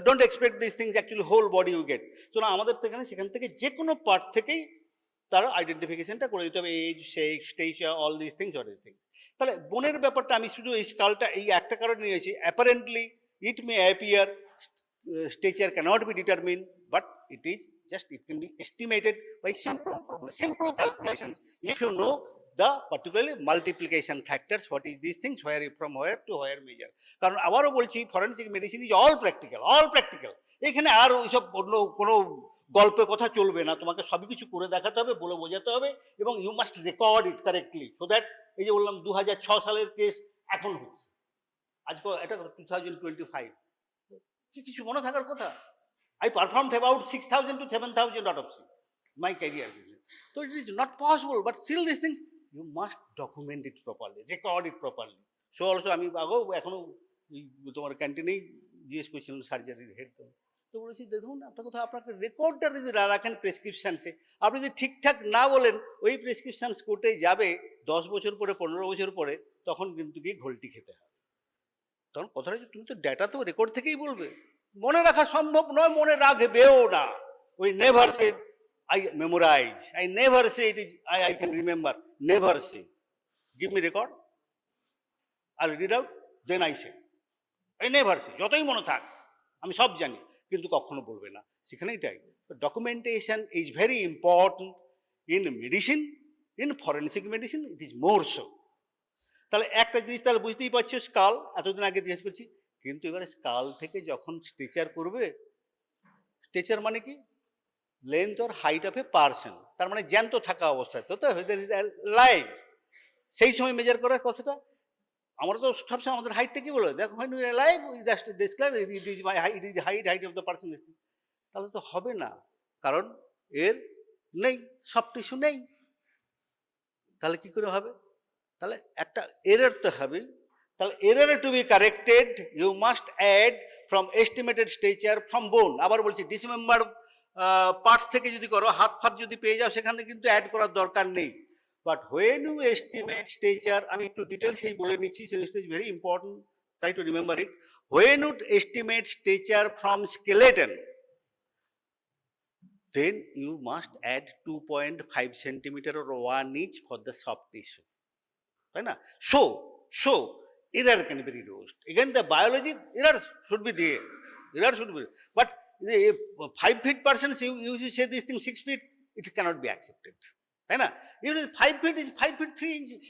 don't expect these things actually whole body you get. So না আমাদের সেখান থেকে যে কোনো part থেকেই তার আইডেন্টিফিকেশনটা করে দিতে হবে, age, sex, stature, all this things, all this things. তাহলে বোনের ব্যাপারটা আমি শুধু এই স্কালটা এই একটা কারণে নিয়েছি, apparently it May appear stature cannot be determined, but it is just, it can be estimated by simple calculations if you know the particularly multiplication factors, what is these things, where from where to where measure. কারণ আবারও বলছি forensic medicine is all practical. এখানে আর ওইসব কোনো গল্পের কথা চলবে না, তোমাকে সবই কিছু করে দেখাতে হবে, বলে বোঝাতে হবে, এবং you must record it correctly, so that এই যে বললাম 2006 সালের কেস এখন হচ্ছে, আজকে এটা 2025, কিছু মনে থাকার কথা। I performed about 6,000 to 7,000 autopsy my career. So it is not possible, but still these things you must document it properly, record it properly. So also আমি আগেও এখনো তোমার ক্যান্টিনেই জিজ্ঞেস করছিলাম সার্জারির হেড, তো বলেছি দেখুন আপনার কথা, আপনাকে রেকর্ডটা যদি রাখেন প্রেসক্রিপশানসে, আপনি যদি ঠিকঠাক না বলেন ওই প্রেসক্রিপশানস কোর্টে যাবে 10 বছর পরে, 15 বছর পরে, তখন কিন্তু গিয়ে ঘোলটি খেতে হবে। তখন কথাটা তুমি তো ডেটা তো রেকর্ড থেকেই বলবে, মনে রাখা সম্ভব নয়, মনে রাখবেও না। We never say I memorize, I never say it is I can remember, never say give me record, I read out, then I say, I never say, যতই মনে থাক আমি সব জানি, কিন্তু কখনো বলবে না। সেখানে এটাই documentation is very important in medicine, in forensic medicine it is more so. তাহলে একটা জিনিস তাহলে বুঝতেই পারছো, স্কাল এতদিন আগে জিজ্ঞেস করছি, কিন্তু এবারে স্কাল থেকে যখন স্ট্রেচার করবে, স্ট্রেচার মানে কি, length or height of a person, তার মানে জ্যান্ত থাকা অবস্থায়, তো লাইভ, সেই সময় মেজার করার কথাটা। আমরা তো সবসময় আমাদের হাইটটা কি বলে, দেখো live describe it is my height, it is height of the person, তাহলে তো হবে না, কারণ এর নেই, সব টিস্যু নেই, তাহলে কি করে হবে? তাহলে একটা এরর তো হবে। তাহলে error to be corrected you must add from estimated stature from bone. আবার বলছি ডিসমেম্বার পার্টস থেকে যদি করো, হাত ফাত যদি পেয়ে যাও, সেখানে কিন্তু অ্যাড করার দরকার নেই। But when you estimate stature, আমি একটু ডিটেলসেই বলে নিচ্ছি, সেটা is very important, try to remember it. When you estimate stature from skeleton, then you must add 2.5 centimeter or 1 inch for the soft tissue. Right? So error can be reduced. Again, the biology error should be there. Error should be, but the 5 feet person, you say this thing 6 feet, it cannot be accepted. Right? Even 5 feet is 5 feet 3 inches,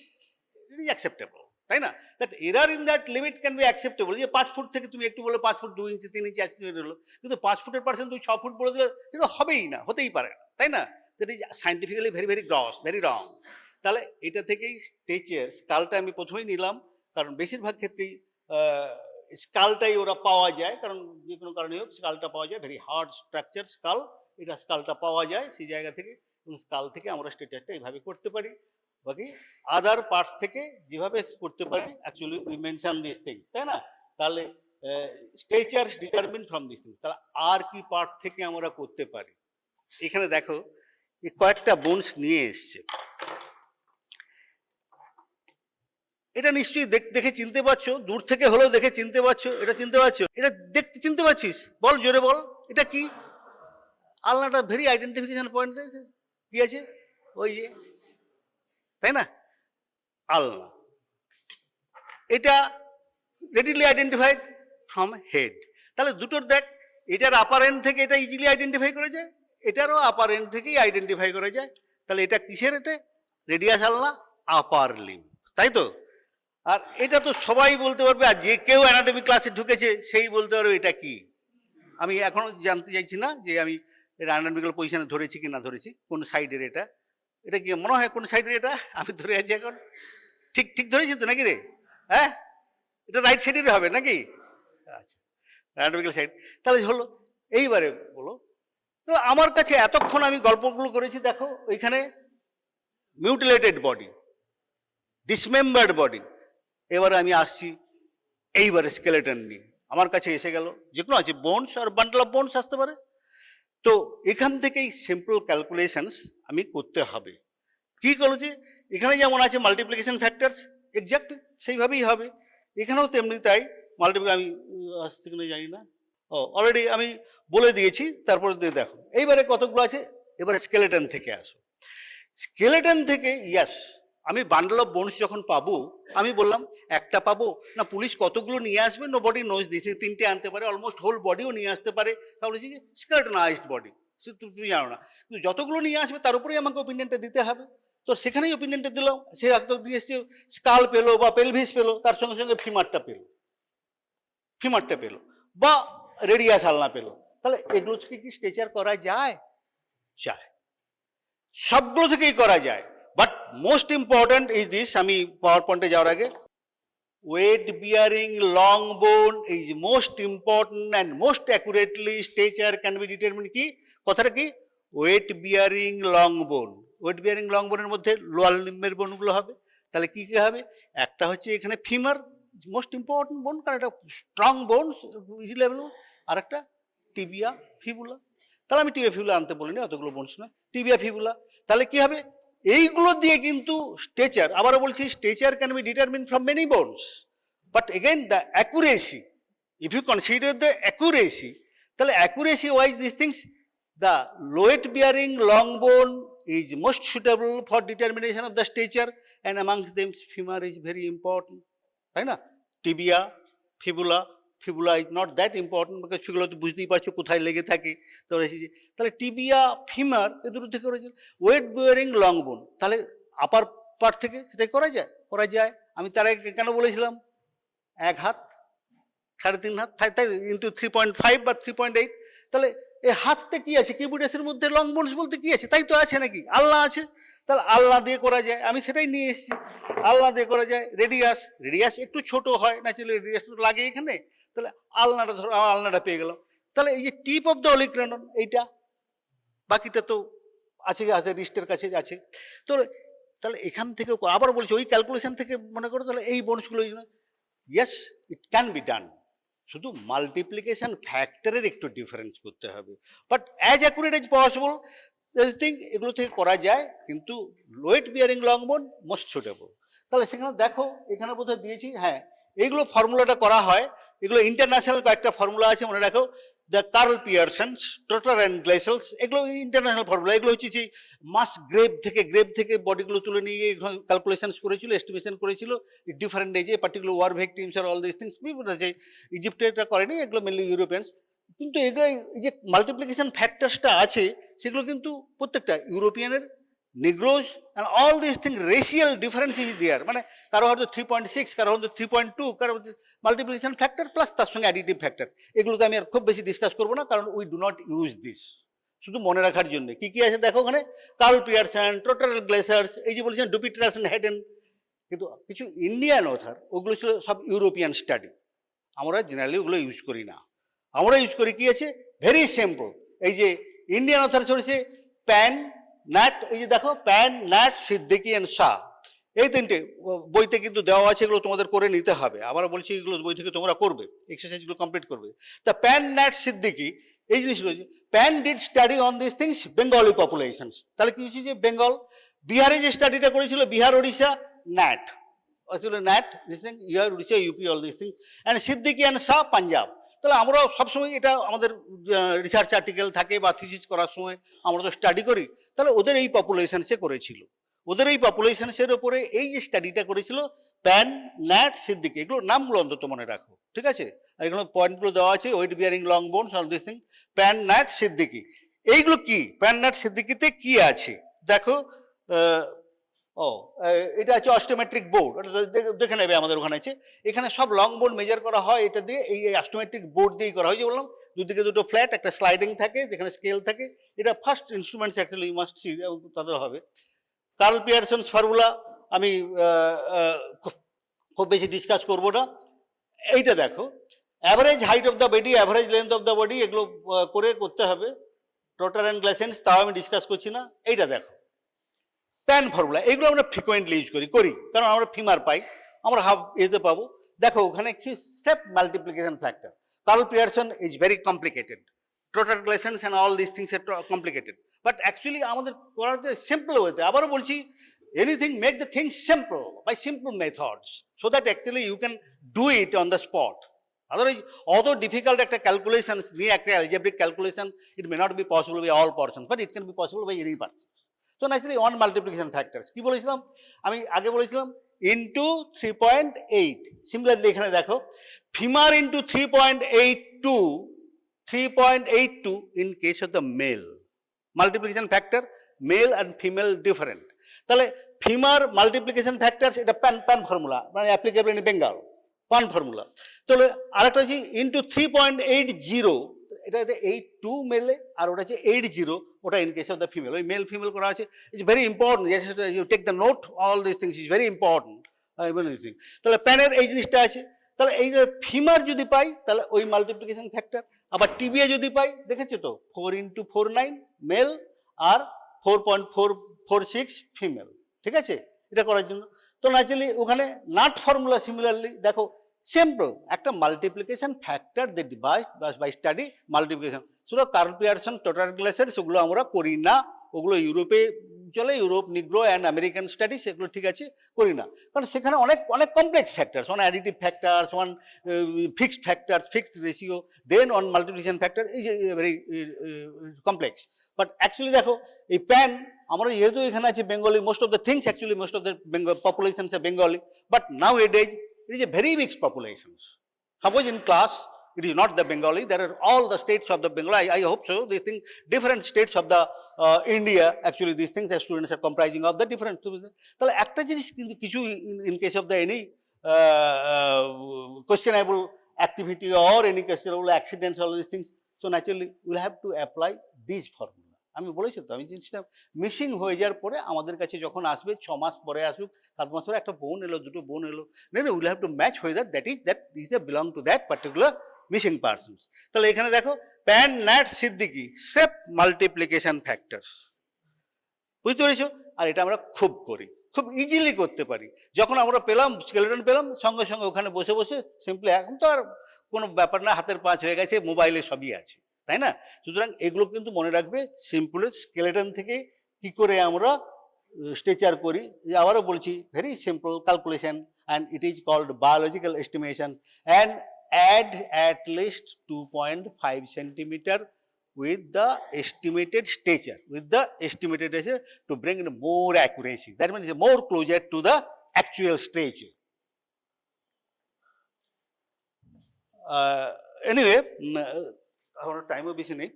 it is acceptable. তাই না? That error in that limit can be acceptable. যে 5 foot থেকে তুমি একটু বলে 5 foot 2 ইঞ্চি 3 ইঞ্চি accident হলো, কিন্তু 5 ফুটের পার্সেন্ট তুমি 6 ফুট বলে দিলে এটা হবেই না, হতেই পারে না, তাই না? That is scientifically very very gross, very wrong. তাহলে এটা থেকেই স্টেচের স্কালটা আমি প্রথমেই নিলাম, কারণ বেশিরভাগ ক্ষেত্রেই স্কালটাই ওরা পাওয়া যায়, কারণ যে কোনো কারণে হোক স্কালটা পাওয়া যায়, ভেরি হার্ড স্ট্রাকচার স্কাল, এটা স্কালটা পাওয়া যায় সেই জায়গা থেকে, এবং স্কাল থেকে আমরা স্টেচারটা এইভাবে করতে পারি। বাকি আদার পার্টস থেকে যেভাবে করতে পারি, actually we mention this thing, তাই না? তাহলে স্টেচার্স ডিটারমিন ফ্রম দিস থিং। তাহলে আর কি পার্ট থেকে আমরা করতে পারি? এখানে দেখো এই কয়েকটা বোনস নিয়ে এসছে, এটা নিশ্চয়ই দেখে চিনতে পারছো, দূর থেকে হলেও দেখে চিনতে পারছো, এটা চিনতে পারছো, এটা দেখতে চিনতে পারছিস? বল জোরে বল, এটা কি? আলনাটা ভেরি আইডেন্টিফিকেশন পয়েন্ট কি আছে, ওই যে, তাই না, আলনা। এটা রেডিলি আইডেন্টিফাইড ফ্রম হেড। তাহলে দুটোর দেখ, এটার আপার এন্ড থেকে এটা ইজিলি আইডেন্টিফাই করা যায়, এটারও আপার এন্ড থেকেই আইডেন্টিফাই করা যায়। তাহলে এটা কিসের? এটা রেডিয়াস আলনা, আপার লিম্ব, তাই তো? আর এটা তো সবাই বলতে পারবে, আর যে কেউ অ্যানাটমি ক্লাসে ঢুকেছে সেই বলতে পারবে এটা কি। আমি এখনো জানতে চাইছি না যে আমি এটা অ্যানাটমিক্যাল পজিশনে ধরেছি কি না ধরেছি, কোন সাইডের এটা, এটা কি মনে হয় কোন সাইডের এটা? আমি ধরে আছি এখন, ঠিক ঠিক ধরেছি তো নাকি রে? হ্যাঁ, এটা রাইট সাইডের হবে নাকি? আচ্ছা, অ্যানাটমিক্যাল সাইড। তাহলে হলো, এইবারে বলো, তো আমার কাছে এতক্ষণ আমি গল্পগুলো করেছি, দেখো ওইখানে মিউটিলেটেড বডি, ডিসমেম্বার্ড বডি। এবারে আমি আসছি এইবারে স্কেলেটন নিয়ে, আমার কাছে এসে গেল, যে কোনো আছে বোনস আর বান্ডল অফ বোনস আসতে পারে। তো এখান থেকেই সিম্পল ক্যালকুলেশনস আমি করতে হবে। কি করেছি, এখানে যেমন আছে মাল্টিপ্লিকেশন ফ্যাক্টরস, এক্সাক্ট সেইভাবেই হবে এখানেও তেমনি তাই। মাল্টিপ্লিক আমি আসতে কিনা জানি না, অলরেডি আমি বলে দিয়েছি। তারপরে দেখো এইবারে কতগুলো আছে, এবারে স্কেলেটন থেকে আসো। স্কেলেটন থেকে ইয়াস, আমি বান্ডল অফ বোনস যখন পাবো, আমি বললাম একটা পাবো না, পুলিশ কতগুলো নিয়ে আসবে, নো বডি নোজ দিস, 3টে আনতে পারে, অলমোস্ট হোল বডিও নিয়ে আসতে পারে, তাহলে বলছি স্কেলেটনাইজড বডি, সে তুমি জানো না, কিন্তু যতগুলো নিয়ে আসবে তার উপরেই আমাকে ওপিনিয়নটা দিতে হবে। তো সেখানেই ওপিনিয়নটা দিলাম, সে একদম দিয়ে এসছে স্কাল পেলো বা পেলভিস পেলো, তার সঙ্গে সঙ্গে ফিমারটা পেলো বা রেডিয়াস আলনা পেলো। তাহলে এগুলো থেকে কি স্ট্রেচার করা যায়? যায়, সবগুলো থেকেই করা যায়। But most important is this, আমি পাওয়ার পয়েন্টে যাওয়ার আগে, ওয়েট বিয়ারিং লং বোন is most important and most accurately stretcher can be determine. কি কথাটা কি? ওয়েট বিয়ারিং লং বোন। ওয়েট বিয়ারিং লং বোনের মধ্যে লোয়ার লিম্বের বোনগুলো হবে। তাহলে কি কি হবে? একটা হচ্ছে এখানে ফিমার, মোস্ট ইম্পর্টেন্ট বোন, কারণ একটা স্ট্রং বোন, ইজিলি অ্যাভেলেবল। আর একটা টিবিয়া ফিবুলা। তাহলে আমি টিবিয়া ফিবুলা আনতে বলিনি, অতগুলো বোনস না, টিবিয়া ফিবুলা। তাহলে কি হবে? এইগুলো দিয়ে কিন্তু স্ট্রেচার, আবারও বলছি, stature can be determine from many bones, but again the accuracy, if you consider the accuracy, তাহলে accuracy wise this things, the weight bearing long bone is most suitable for determination of the stature, and amongst them femur is very important, তাই না? Tibia fibula is not that important, because fibula তো বুঝতেই পারছো কোথায় লেগে থাকে। তাহলে tibia femur এ দুটো থেকে রয়েছে ওয়েট বিয়ারিং লং বোন। তাহলে আপার পার্ট থেকে সেটাই করা যায়। আমি তার আগে কেন বলেছিলাম 1 হাত 3.5 হাত, তাই ইন্টু 3.5 বা 3.8। তাহলে এই হাতটা কি আছে? কিউবিটাসের মধ্যে লং বোনস বলতে কি আছে? তাই তো আছে নাকি? আলনা আছে, তাহলে আলনা দিয়ে করা যায়, আমি সেটাই নিয়ে এসেছি, আলনা দিয়ে করা যায়। রেডিয়াস একটু ছোট হয়, ন্যাচুরালি রেডিয়াস লাগে এখানে, তাহলে আলনাটা ধরো, আলনাটা পেয়ে গেলাম। তাহলে এই যে টিপ অফ দ্য অলিক্রেনন এইটা, বাকিটা তো আছে রিস্টের কাছে আছে। তো তাহলে এখান থেকে আবার বলছি, ওই ক্যালকুলেশন থেকে মনে করো, তাহলে এই বোনসগুলো yes it can be done, শুধু মাল্টিপ্লিকেশন ফ্যাক্টরের একটু ডিফারেন্স করতে হবে, but as accurate as possible thing এগুলো থেকে করা যায়, কিন্তু weight bearing long bone most suitable. তাহলে সেখানে দেখো এখানে বোধহয় দিয়েছি, হ্যাঁ এইগুলো ফর্মুলাটা করা হয়, এগুলো ইন্টারন্যাশনাল কয়েকটা ফর্মুলা আছে মনে রাখো, দ্য কার্ল পিয়ারসন্স, টোটার অ্যান্ড গ্লেসেলস, এগুলো ইন্টারন্যাশনাল ফর্মুলা, এগুলো হচ্ছে যে মাস গ্রেভ থেকে বডিগুলো তুলে নিয়ে ক্যালকুলেশনস করেছিল, এস্টিমেশন করেছিল ডিফারেন্ট এজে, পার্টিকুলার ওয়ার ভিকটিমস আর অল দিস থিংস, বিভিন্ন আছে, ইজিপ্টে এটা করেনি, এগুলো মেনলি ইউরোপিয়ানস। কিন্তু এগুলো এই যে মাল্টিপ্লিকেশন ফ্যাক্টরসটা আছে সেগুলো কিন্তু প্রত্যেকটা ইউরোপিয়ানের, negroes and all this thing racial difference is there, মানে কারো হয়তো 3.6, কারো হয়তো 3.2, কারো মাল্টিপ্লিকেশন ফ্যাক্টর প্লাস তার সঙ্গে অ্যাডিটিভ ফ্যাক্টর, এগুলোতে আমি আর খুব বেশি ডিসকাস করবো না, কারণ we do not use this, শুধু মনে রাখার জন্য। কি কি আছে দেখো ওখানে, কার্ল পিয়ারসন, টোটাল গ্লেসার্স, এই যে বলেছেন ডুপিটারাস এন্ড হেডেন, কিন্তু কিছু ইন্ডিয়ান অথার ওগুলো ছিল সব ইউরোপিয়ান স্টাডি, আমরা জেনারেলি ওগুলো ইউজ করি না। আমরা ইউজ করি কি আছে, ভেরি সিম্পল, এই যে ইন্ডিয়ান অথার চলেছে প্যান ন্যাট, এই যে দেখো Pan Nat Siddiqui and Shah, এই তিনটে বইতে কিন্তু দেওয়া আছে, এগুলো তোমাদের করে নিতে হবে, আবার বলছি এগুলো বই থেকে তোমরা করবে, এক্সারসাইজগুলো কমপ্লিট করবে। তা প্যান ন্যাট সিদ্দিকী এই জিনিসগুলো, pan did study on this things Bengali populations, তাহলে কি হচ্ছে যে বেঙ্গল, বিহারে যে স্টাডিটা করেছিল বিহার ওড়িশা, ন্যাট আসলে ন্যাট দিস থিং, ইহার Orissa UP all this thing, and Siddiqui and Shah Punjab. তাহলে আমরা সবসময় এটা আমাদের রিসার্চ আর্টিকেল থাকে বা থিসিস করার সময় আমরা তো স্টাডি করি, তাহলে ওদের এই পপুলেশনসে করেছিল, ওদের এই পপুলেশনসের ওপরে এই যে স্টাডিটা করেছিল প্যান ন্যাট সিদ্দিকী, এগুলো নামগুলো অন্তত মনে রাখো, ঠিক আছে, আর এগুলো পয়েন্টগুলো দেওয়া আছে, weight bearing long bones all this thing, Pan Nat Siddiqui, এইগুলো কি প্যান ন্যাট সিদ্দিকীতে কি আছে দেখো, এটা হচ্ছে অস্টোমেট্রিক বোর্ড, দেখে নেবে আমাদের ওখানে আছে, এখানে সব লং বোর্ড মেজার করা হয় এটা দিয়ে, এই অস্টোমেট্রিক বোর্ড দিয়েই করা হয়, যে বললাম দুদিকে দুটো ফ্ল্যাট, একটা স্লাইডিং থাকে যেখানে স্কেল থাকে, এটা first instruments actually you must see, তাদের হবে। কার্ল পিয়ারসন্স ফর্মুলা আমি খুব বেশি ডিসকাস করবো না, এইটা দেখো average height of the body, average length of the body, এগুলো করতে হবে, টোটার অ্যান্ড গ্লেসেন্স, তাও আমি ডিসকাস করছি না। এইটা দেখো প্যান ফর্মুলা, এগুলো আমরা ফ্রিকোয়েন্টলি ইউজ করি কারণ আমরা ফিমার পাই, আমরা হাফ এতে পাবো। দেখো ওখানে কি step multiplication factor, Karl Pearson is very complicated, total Gleser's and all this things আর কমপ্লিকেটেড, বাট অ্যাকচুয়ালি আমাদের করাতে সিম্পল ওয়েতে, আবারও বলছি anything make the things simple by simple methods, so that actually you can do it on the spot. Otherwise অত difficult একটা calculation নিয়ে একটা algebraic calculation, it may not be possible by all person, but it can be possible by any person. তো naturally on multiplication factors কি বলেছিলাম, আমি আগে বলেছিলাম ইন্টু 3.8, সিমিলারলি এখানে দেখো femur into 3.82 in case of the male, multiplication factor male and female different, তাহলে femur multiplication factors এটা প্যান ফর্মুলা, মানে applicable in Bengal, Pan formula. তাহলে আরেকটা হচ্ছে ইন্টু 3.80, এটা হচ্ছে 82 মেলে, আর ওটা হচ্ছে 80, ওটা in case of the female, ওই মেল ফিমেল করা আছে, it's very important, you take the note all this things, is very important. তাহলে প্যানের এই জিনিসটা আছে, তাহলে এই যে ফিমার যদি পাই তাহলে ওই মাল্টিপ্লিকেশন ফ্যাক্টর, আবার টিবিএ যদি পাই দেখেছো তো 4 × 49 মেল আর 4.446 ফিমেল, ঠিক আছে, এটা করার জন্য। তো ন্যাচারালি ওখানে নাট ফর্মুলা সিমিলারলি দেখো সিম্পল, একটা multiplication factor they divide by study multiplication, শুধু কার্ল পিয়ারসন, টোটাল গ্লেসার্স ওগুলো আমরা করি না, ওগুলো ইউরোপে চলে, Europe, negro and American studies, এগুলো ঠিক আছে করি না, কারণ সেখানে অনেক অনেক complex factors, on additive factors, on fixed factors, fixed ratio, then on multiplication factor, এই যে ভেরি কমপ্লেক্স। বাট অ্যাকচুয়ালি দেখো এই প্যান, আমরা যেহেতু এখানে আছে Bengali, most of the things actually most of the populations আর Bengali, but nowadays it is a very mixed populations. Suppose in class it is not the Bengali, there are all the states of the Bengal, I hope so, they think different states of the India, actually these things as students are comprising of the different, তাহলে একটা জিনিস কিন্তু কিছু in case of the any questionable activity or any questionable accidents, all these things, so naturally we will have to apply these formula. আমি বলেছি তো, আমি জিনিসটা মিসিং হয়ে যাওয়ার পরে আমাদের কাছে যখন আসবে 6 মাস পরে আসুক, 7 মাস পরে একটা বোন এলো, দুটো বোন এলো, then will have to match হয়ে that is a belong to that particular missing persons. তাহলে এখানে দেখো Pan Nat Siddiqui step multiplication factors, বুঝতে পেরেছো, আর এটা আমরা খুব করি, খুব ইজিলি করতে পারি। যখন আমরা পেলাম স্কেলেটন পেলাম, সঙ্গে সঙ্গে ওখানে বসে বসে সিম্পলি, এখন তো আর কোনো ব্যাপার না, হাতের পাঁচ হয়ে গেছে, মোবাইলে সবই আছে, তাই না? সুতরাং এগুলো কিন্তু মনে রাখবে, সিম্পল স্কেলেটন থেকে কি করে আমরা স্ট্রেচার করি। আবারও বলছি, very simple calculation, and it is called biological estimation, and add at least 2.5 centimeter with the estimated stature, to bring in more accuracy. That means more closer to the actual stature. Anyway, আমার টাইমও বেশি নেই,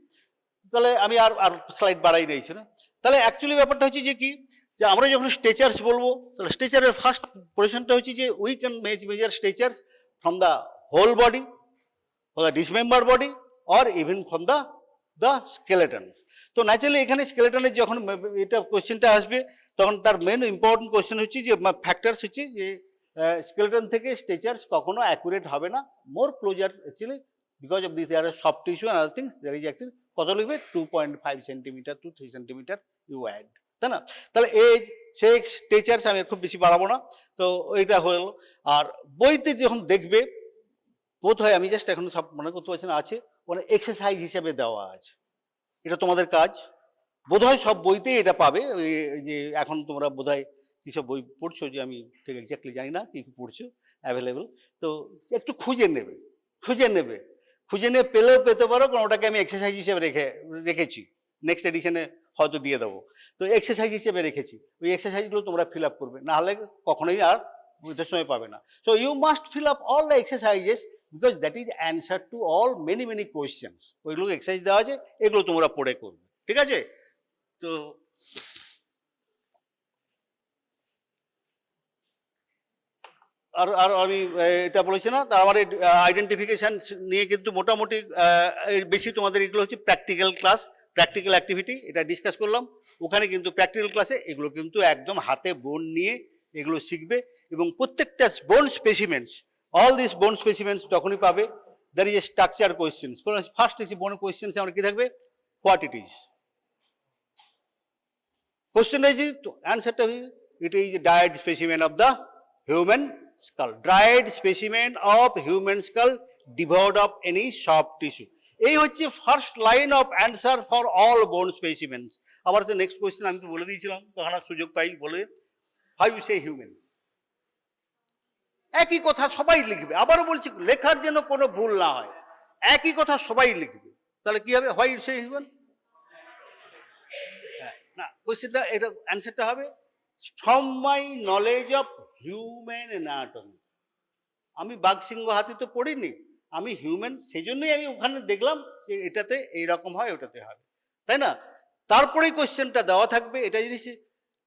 তাহলে আমি আর slide বাড়াই নিয়েছি না। তাহলে অ্যাকচুয়ালি ব্যাপারটা হচ্ছে যে কি, যে আমরা যখন স্ট্রেচার্স বলবো, তাহলে স্ট্রেচারের ফার্স্ট পজিশনটা হচ্ছে যে we can measure statures from the whole body or the dismembered body or even from the skeleton. তো ন্যাচারালি এখানে স্কেলেটনের যখন এটা কোশ্চেনটা আসবে, তখন তার মেন ইম্পর্টেন্ট কোশ্চেন হচ্ছে যে ফ্যাক্টরস হচ্ছে যে স্কেলেটন থেকে স্ট্রেচার্স কখনো অ্যাকুরেট হবে না, more closer actually because of this there are soft tissue and other things, there is actually কত লিখবে 2.5 centimetre to 3 centimetre you add, তাই না? তাহলে এজ, সেক্স, স্ট্রেচার্স আমি খুব বেশি বাড়াবো না, তো এইটা হলো। আর বইতে যখন দেখবে, বোধ হয় আমি জাস্ট এখন সব মনে করতে পারছি না, আছে মানে এক্সারসাইজ হিসেবে দেওয়া আছে, এটা তোমাদের কাজ। বোধ হয় সব বইতেই এটা পাবে, যে এখন তোমরা বোধ হয় কীসব বই পড়ছো, যে আমি ঠিক এক্স্যাক্টলি জানি না কী পড়ছো অ্যাভেলেবেল, তো একটু খুঁজে নেবে, খুঁজে নিয়ে পেলেও পেতে পারো, কারণ ওটাকে আমি এক্সারসাইজ হিসেবে রেখেছি, নেক্সট এডিশনে হয়তো দিয়ে দেবো। তো এক্সারসাইজ হিসেবে রেখেছি, ওই এক্সারসাইজগুলো তোমরা ফিল আপ করবে, নাহলে কখনোই আর বুঝতে সময় পাবে না। So you must fill up all the exercises, because that is answer to all many questions. ওইগুলো এক্সারসাইজ দেওয়া আছে, এগুলো তোমরা পড়ে করবে, ঠিক আছে? তো আর আমি এটা বলেছি না, তার আমার আইডেন্টিফিকেশান নিয়ে কিন্তু মোটামুটি বেশি তোমাদের এগুলো হচ্ছে প্র্যাকটিক্যাল ক্লাস, প্র্যাকটিক্যাল অ্যাক্টিভিটি, এটা ডিসকাস করলাম। ওখানে কিন্তু প্র্যাকটিক্যাল ক্লাসে এগুলো কিন্তু একদম হাতে বোন নিয়ে এগুলো শিখবে, এবং প্রত্যেকটা বোন স্পেসিমেন্টস, অল দিস বোন স্পেসিমেন্টস তখনই পাবে। There is a structure questions. First হচ্ছে বোন কোয়েশ্চেন্সে আমার কি থাকবে, হোয়াট ইট ইজ, কোয়েশ্চেনটা ইজ, অ্যান্সারটা ইট ইজ ডায়েড specimen of the human skull, dried specimen of human skull devoid of any soft tissue. এই হচ্ছে first line of answer for all বোন স্পেসিমেন্টস। আবার তো নেক্সট কোয়েশ্চেন আমি তো বলে দিয়েছিলাম, তখন আর সুযোগ পাই বলে, হাউ ইউ সে হিউম্যান, একই কথা সবাই লিখবে। আবারও বলছি, লেখার জন্য কোনো ভুল না হয়, একই কথা সবাই লিখবে, তাহলে কি হবে, হোয়াই ইউ সে হিউম্যান, না কোয়েশ্চেনটা এটা অ্যান্সারটা হবে from my knowledge of human anatomy. আমি বাঘ সিংহ হাতি তো পড়িনি, আমি হিউম্যান, সেই জন্যই আমি ওখানে দেখলাম যে এটাতে এইরকম হয়, ওটাতে হয়, তাই না? তারপরেই কোয়েশ্চেনটা দেওয়া থাকবে, এটা জিনিস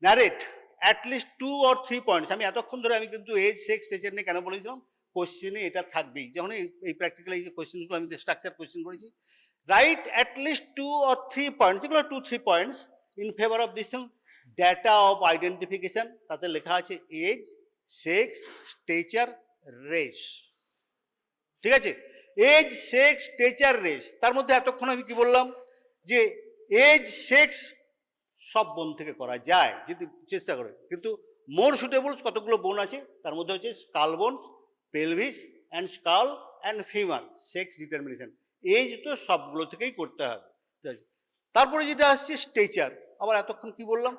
ন্যারেট অ্যাটলিস্ট 2 or 3 পয়েন্টস। আমি এতক্ষণ ধরে আমি কিন্তু এজ, সেক্স, স্টেচার নিয়ে কেন বলেছিলাম, কোয়েশ্চেনে এটা থাকবেই। যখন এই প্র্যাকটিক্যাল এই যে কোয়েশ্চেনগুলো আমি স্ট্রাকচার কোয়েশ্চেন করেছি, রাইট অ্যাটলিস্ট 2 or 3 পয়েন্টস, যেগুলো 2-3 points in favour of this thing, data of identification. তাতে লেখা আছে এজ, সেক্স, স্টেচার, রেস, ঠিক আছে? Age, sex, stature, race. তার মধ্যে এতক্ষণ আমি কি বললাম, যে এজ, সেক্স সব বোন থেকে করা যায় যদি চেষ্টা করে, কিন্তু মোর সুটেবলস কতগুলো বোন আছে, তার মধ্যে হচ্ছে skull bones, pelvis and skull and femur, sex determination. Age তো সবগুলো থেকেই করতে হবে। তারপরে যেটা আসছে স্টেচার, আবার এতক্ষণ কি বললাম,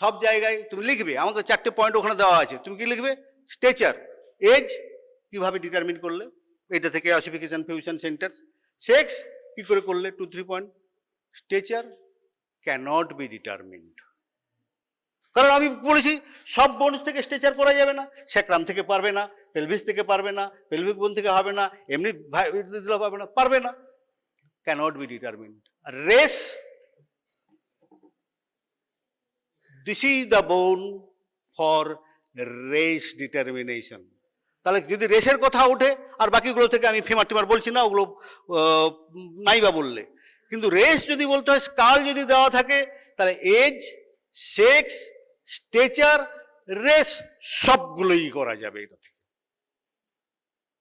সব জায়গায় তুমি লিখবে, আমাকে 4টে পয়েন্ট ওখানে দেওয়া আছে, তুমি কি লিখবে, স্টেচার, এজ কিভাবে ডিটারমিন করলে, এটা থেকে অসিফিকেশন, ফিউশন সেন্টার, সেক্স কি করে করলে 2-3 point, stature cannot be determined, কারণ আমি বলেছি সব বোনস থেকে স্টেচার করা যাবে না, স্যাক্রাম থেকে পারবে না, পেলভিস থেকে পারবে না, পেলভিক বোন থেকে হবে না, এমনি পারবে না, cannot be determined. Race, this is the bone for race determination. তাহলে যদি রেসের কথা ওঠে, আর বাকিগুলো থেকে আমি ফিমার টিমার বলছি না, ওগুলো নাইবা বললে, কিন্তু রেস যদি বলতে হয়, স্কাল যদি দেওয়া থাকে, তাহলে এজ, সেক্স, স্টেচার, রেস সবগুলোই করা যাবে এটা থেকে।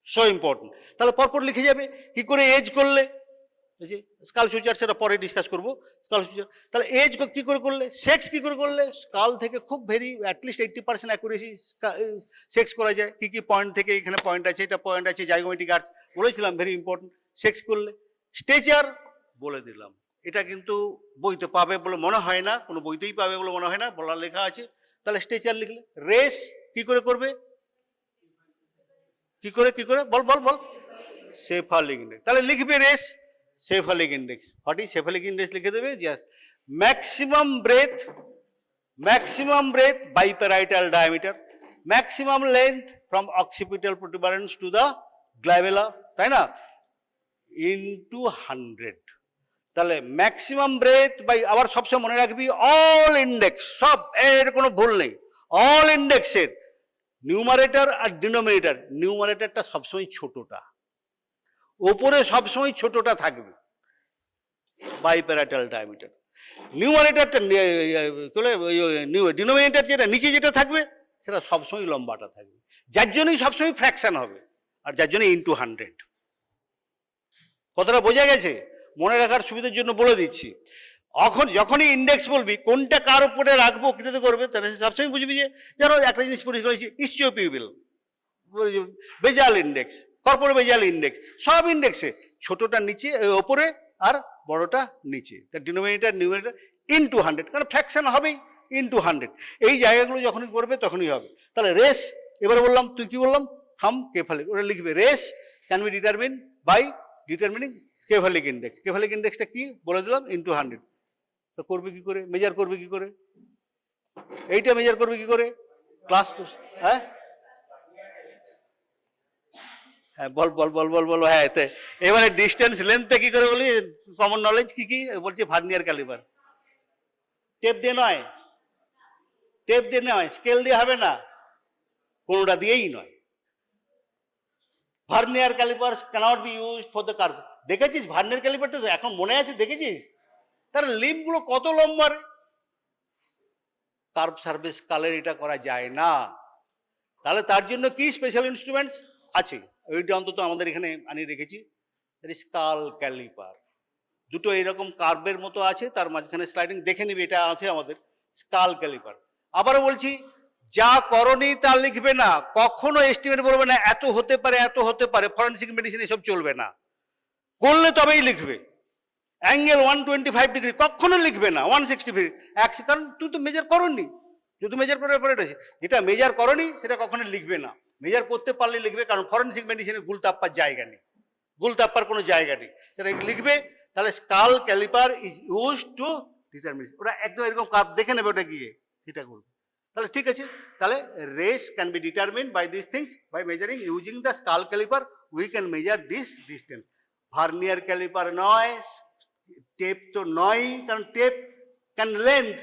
So important. তাহলে পরপর লিখে যাবে কি করে এজ করলে, এই যে স্কাল ফিউচার সেটা পরে ডিসকাস করবো। স্কাল ফিউচার তাহলে এজ কী করে করলে, সেক্স কী করে করলে, স্কাল থেকে খুব ভেরি অ্যাটলিস্ট 80% অ্যাকুরেসি সেক্স করা যায়। কী কী পয়েন্ট থেকে, এখানে পয়েন্ট আছে, এটা পয়েন্ট আছে, জাইগোমেটিক আর্চ বলেছিলাম ভেরি ইম্পর্টেন্ট। সেক্স করলে স্টেচার বলে দিলাম, এটা কিন্তু বইতে পাবে বলে মনে হয় না, কোনো বইতেই পাবে বলে মনে হয় না, বলা লেখা আছে। তাহলে স্টেচার লিখলে রেস কী করে করবে, কী করে বল বল বল, সেফালিক ইন্ডেক্স। তাহলে লিখবে race cephalic index. What is cephalic index লিখে দেবে, just maximum breadth by parietal diameter, maximum length from occipital protuberance to the glabella, তাই না, ইন্টু 100। তাহলে ম্যাক্সিমাম ব্রেথ বাই, আবার সবসময় মনে রাখবি অল ইন্ডেক্স, সব এর কোনো ভুল নেই, অল ইন্ডেক্সের নিউমারেটর আর ডিনোমিনেটর, নিউমারেটরটা সবসময় ছোটটা, ওপরে সবসময় ছোটটা থাকবে বাই প্যারাইটাল ডায়ামিটার। নিউমারেটরটা ডিনোমিনেটর যেটা নিচে যেটা থাকবে সেটা সবসময় লম্বাটা থাকবে, যার জন্যই সবসময় ফ্র্যাকশন হবে, আর যার জন্য ইন্টু 100। কথাটা বোঝা গেছে? মনে রাখার সুবিধার জন্য বলে দিচ্ছি। যখনই ইন্ডেক্স বলবি কোনটা কার উপরে রাখবো, কিটাতে করবে, তাহলে সবসময় বুঝবি যে যেন একটা জিনিস পরিষ্কার হয়েছে, ইস্টিওপিউবিল, বেজাল ইন্ডেক্স, কর্পোর বেজাল ইন্ডেক্স, সব ইন্ডেক্সে ছোটটা নিচে ওপরে আর বড়টা নিচে, তার ডিনোমিনেটর নিউমারেটর ইন্টু 100, কারণ ফ্র্যাকশন হবেই ইন্টু 100। এই জায়গাগুলো যখনই করবে তখনই হবে। তাহলে রেস, এবারে বললাম, তুই কি বললাম, ফ্রম কেফালিক, ওটা লিখবে race can be determine by determining cephalic index. Cephalic ইন্ডেক্সটা কি বলে দিলাম, ইন্টু 100। তো করবে কি করে, মেজার করবে কি করে, এইটা মেজার করবে কি করে, ক্লাস টু, হ্যাঁ হ্যাঁ বল বল বল বল বল, হ্যাঁ। এবারে ডিস্টেন্স লেন্থটা কি করে বলি, কমন নলেজ কি কি বলছি, ভার্নিয়ার ক্যালিপার, টেপ দিয়ে নয়, টেপ দিয়ে নয়, স্কেল দিয়ে হবে না, কোনোটা দিয়েই নয়। Vernier calliper cannot be used for the curve. দেখেছিস ভার্নিয়ার ক্যালিপারটা তো এখন মনে আছে, দেখেছিস তার লিম্বগুলো কত লম্বা রে, কার্ভ সার্ভিস স্কালের এটা করা যায় না। তাহলে তার জন্য কি স্পেশাল ইনস্ট্রুমেন্টস আছে, ওইটা অন্তত আমাদের এখানে আনিয়ে রেখেছি, স্কাল ক্যালিপার। দুটো এরকম কার্ভের মতো আছে, তার মাঝখানে স্লাইডিং, দেখে নিবি এটা আছে আমাদের স্কাল ক্যালিপার। আবারও বলছি, যা করনি তা লিখবে না, কখনো এস্টিমেট বলবে না এত হতে পারে এত হতে পারে, ফরেনসিক মেডিসিন এসব চলবে না, করলে তবেই লিখবে। অ্যাঙ্গেল 125 ডিগ্রি কখনো লিখবে না 160 ডিগ্রি, কারণ তুই তো মেজার করনি, যদি মেজার করার পরে যেটা মেজার করনি সেটা কখনো লিখবে না, মেজার করতে পারলে লিখবে, কারণ ফরেনসিক মেডিসিনে গুলতাপ্পার জায়গা নেই, গুলতাপ্পার কোনো জায়গা নেই, সেটা লিখবে। তাহলে skull calliper is use to determine, ওটা একদম এরকম কাপ দেখে নেবে, ওটা গিয়ে সেটা করবে। তাহলে ঠিক আছে, তাহলে race can be determine by this things, by measuring using the skull calliper we can measure this distance. Vernier calliper নয়, টেপ তো নয়, কারণ tape can length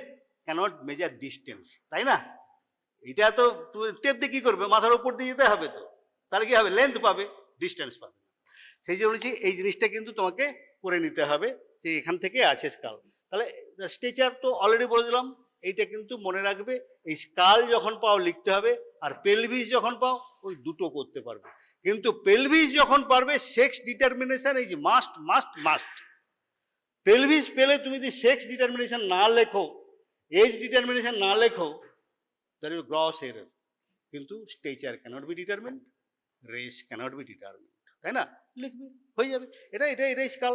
cannot measure distance, তাই না। এটা তো টেপ দিয়ে কি করবে, মাথার উপর দিয়ে যেতে হবে, তো তাহলে কি হবে, লেন্থ পাবে, ডিস্টেন্স পাবে। সেই জন্য বলছি এই জিনিসটা কিন্তু তোমাকে করে নিতে হবে, যে এখান থেকে আছে স্কাল। তাহলে স্ট্রেচার তো অলরেডি বলে দিলাম, এইটা কিন্তু মনে রাখবে, এই স্কাল যখন পাও লিখতে হবে, আর পেলভিস যখন পাও ওই দুটো করতে পারবে। কিন্তু পেলভিস যখন পারবে, সেক্স ডিটারমিনেশন এই যে মাস্ট মাস্ট মাস্ট। পেলভিস পেলে তুমি যদি সেক্স ডিটারমিনেশন না লেখো, এজ ডিটারমিনেশন না লেখো, দ্যাট ইজ গ্রস এরর। কিন্তু stature cannot be determine, race cannot be determine, তাই না, লিখবে হয়ে যাবে। এটাই স্কাল।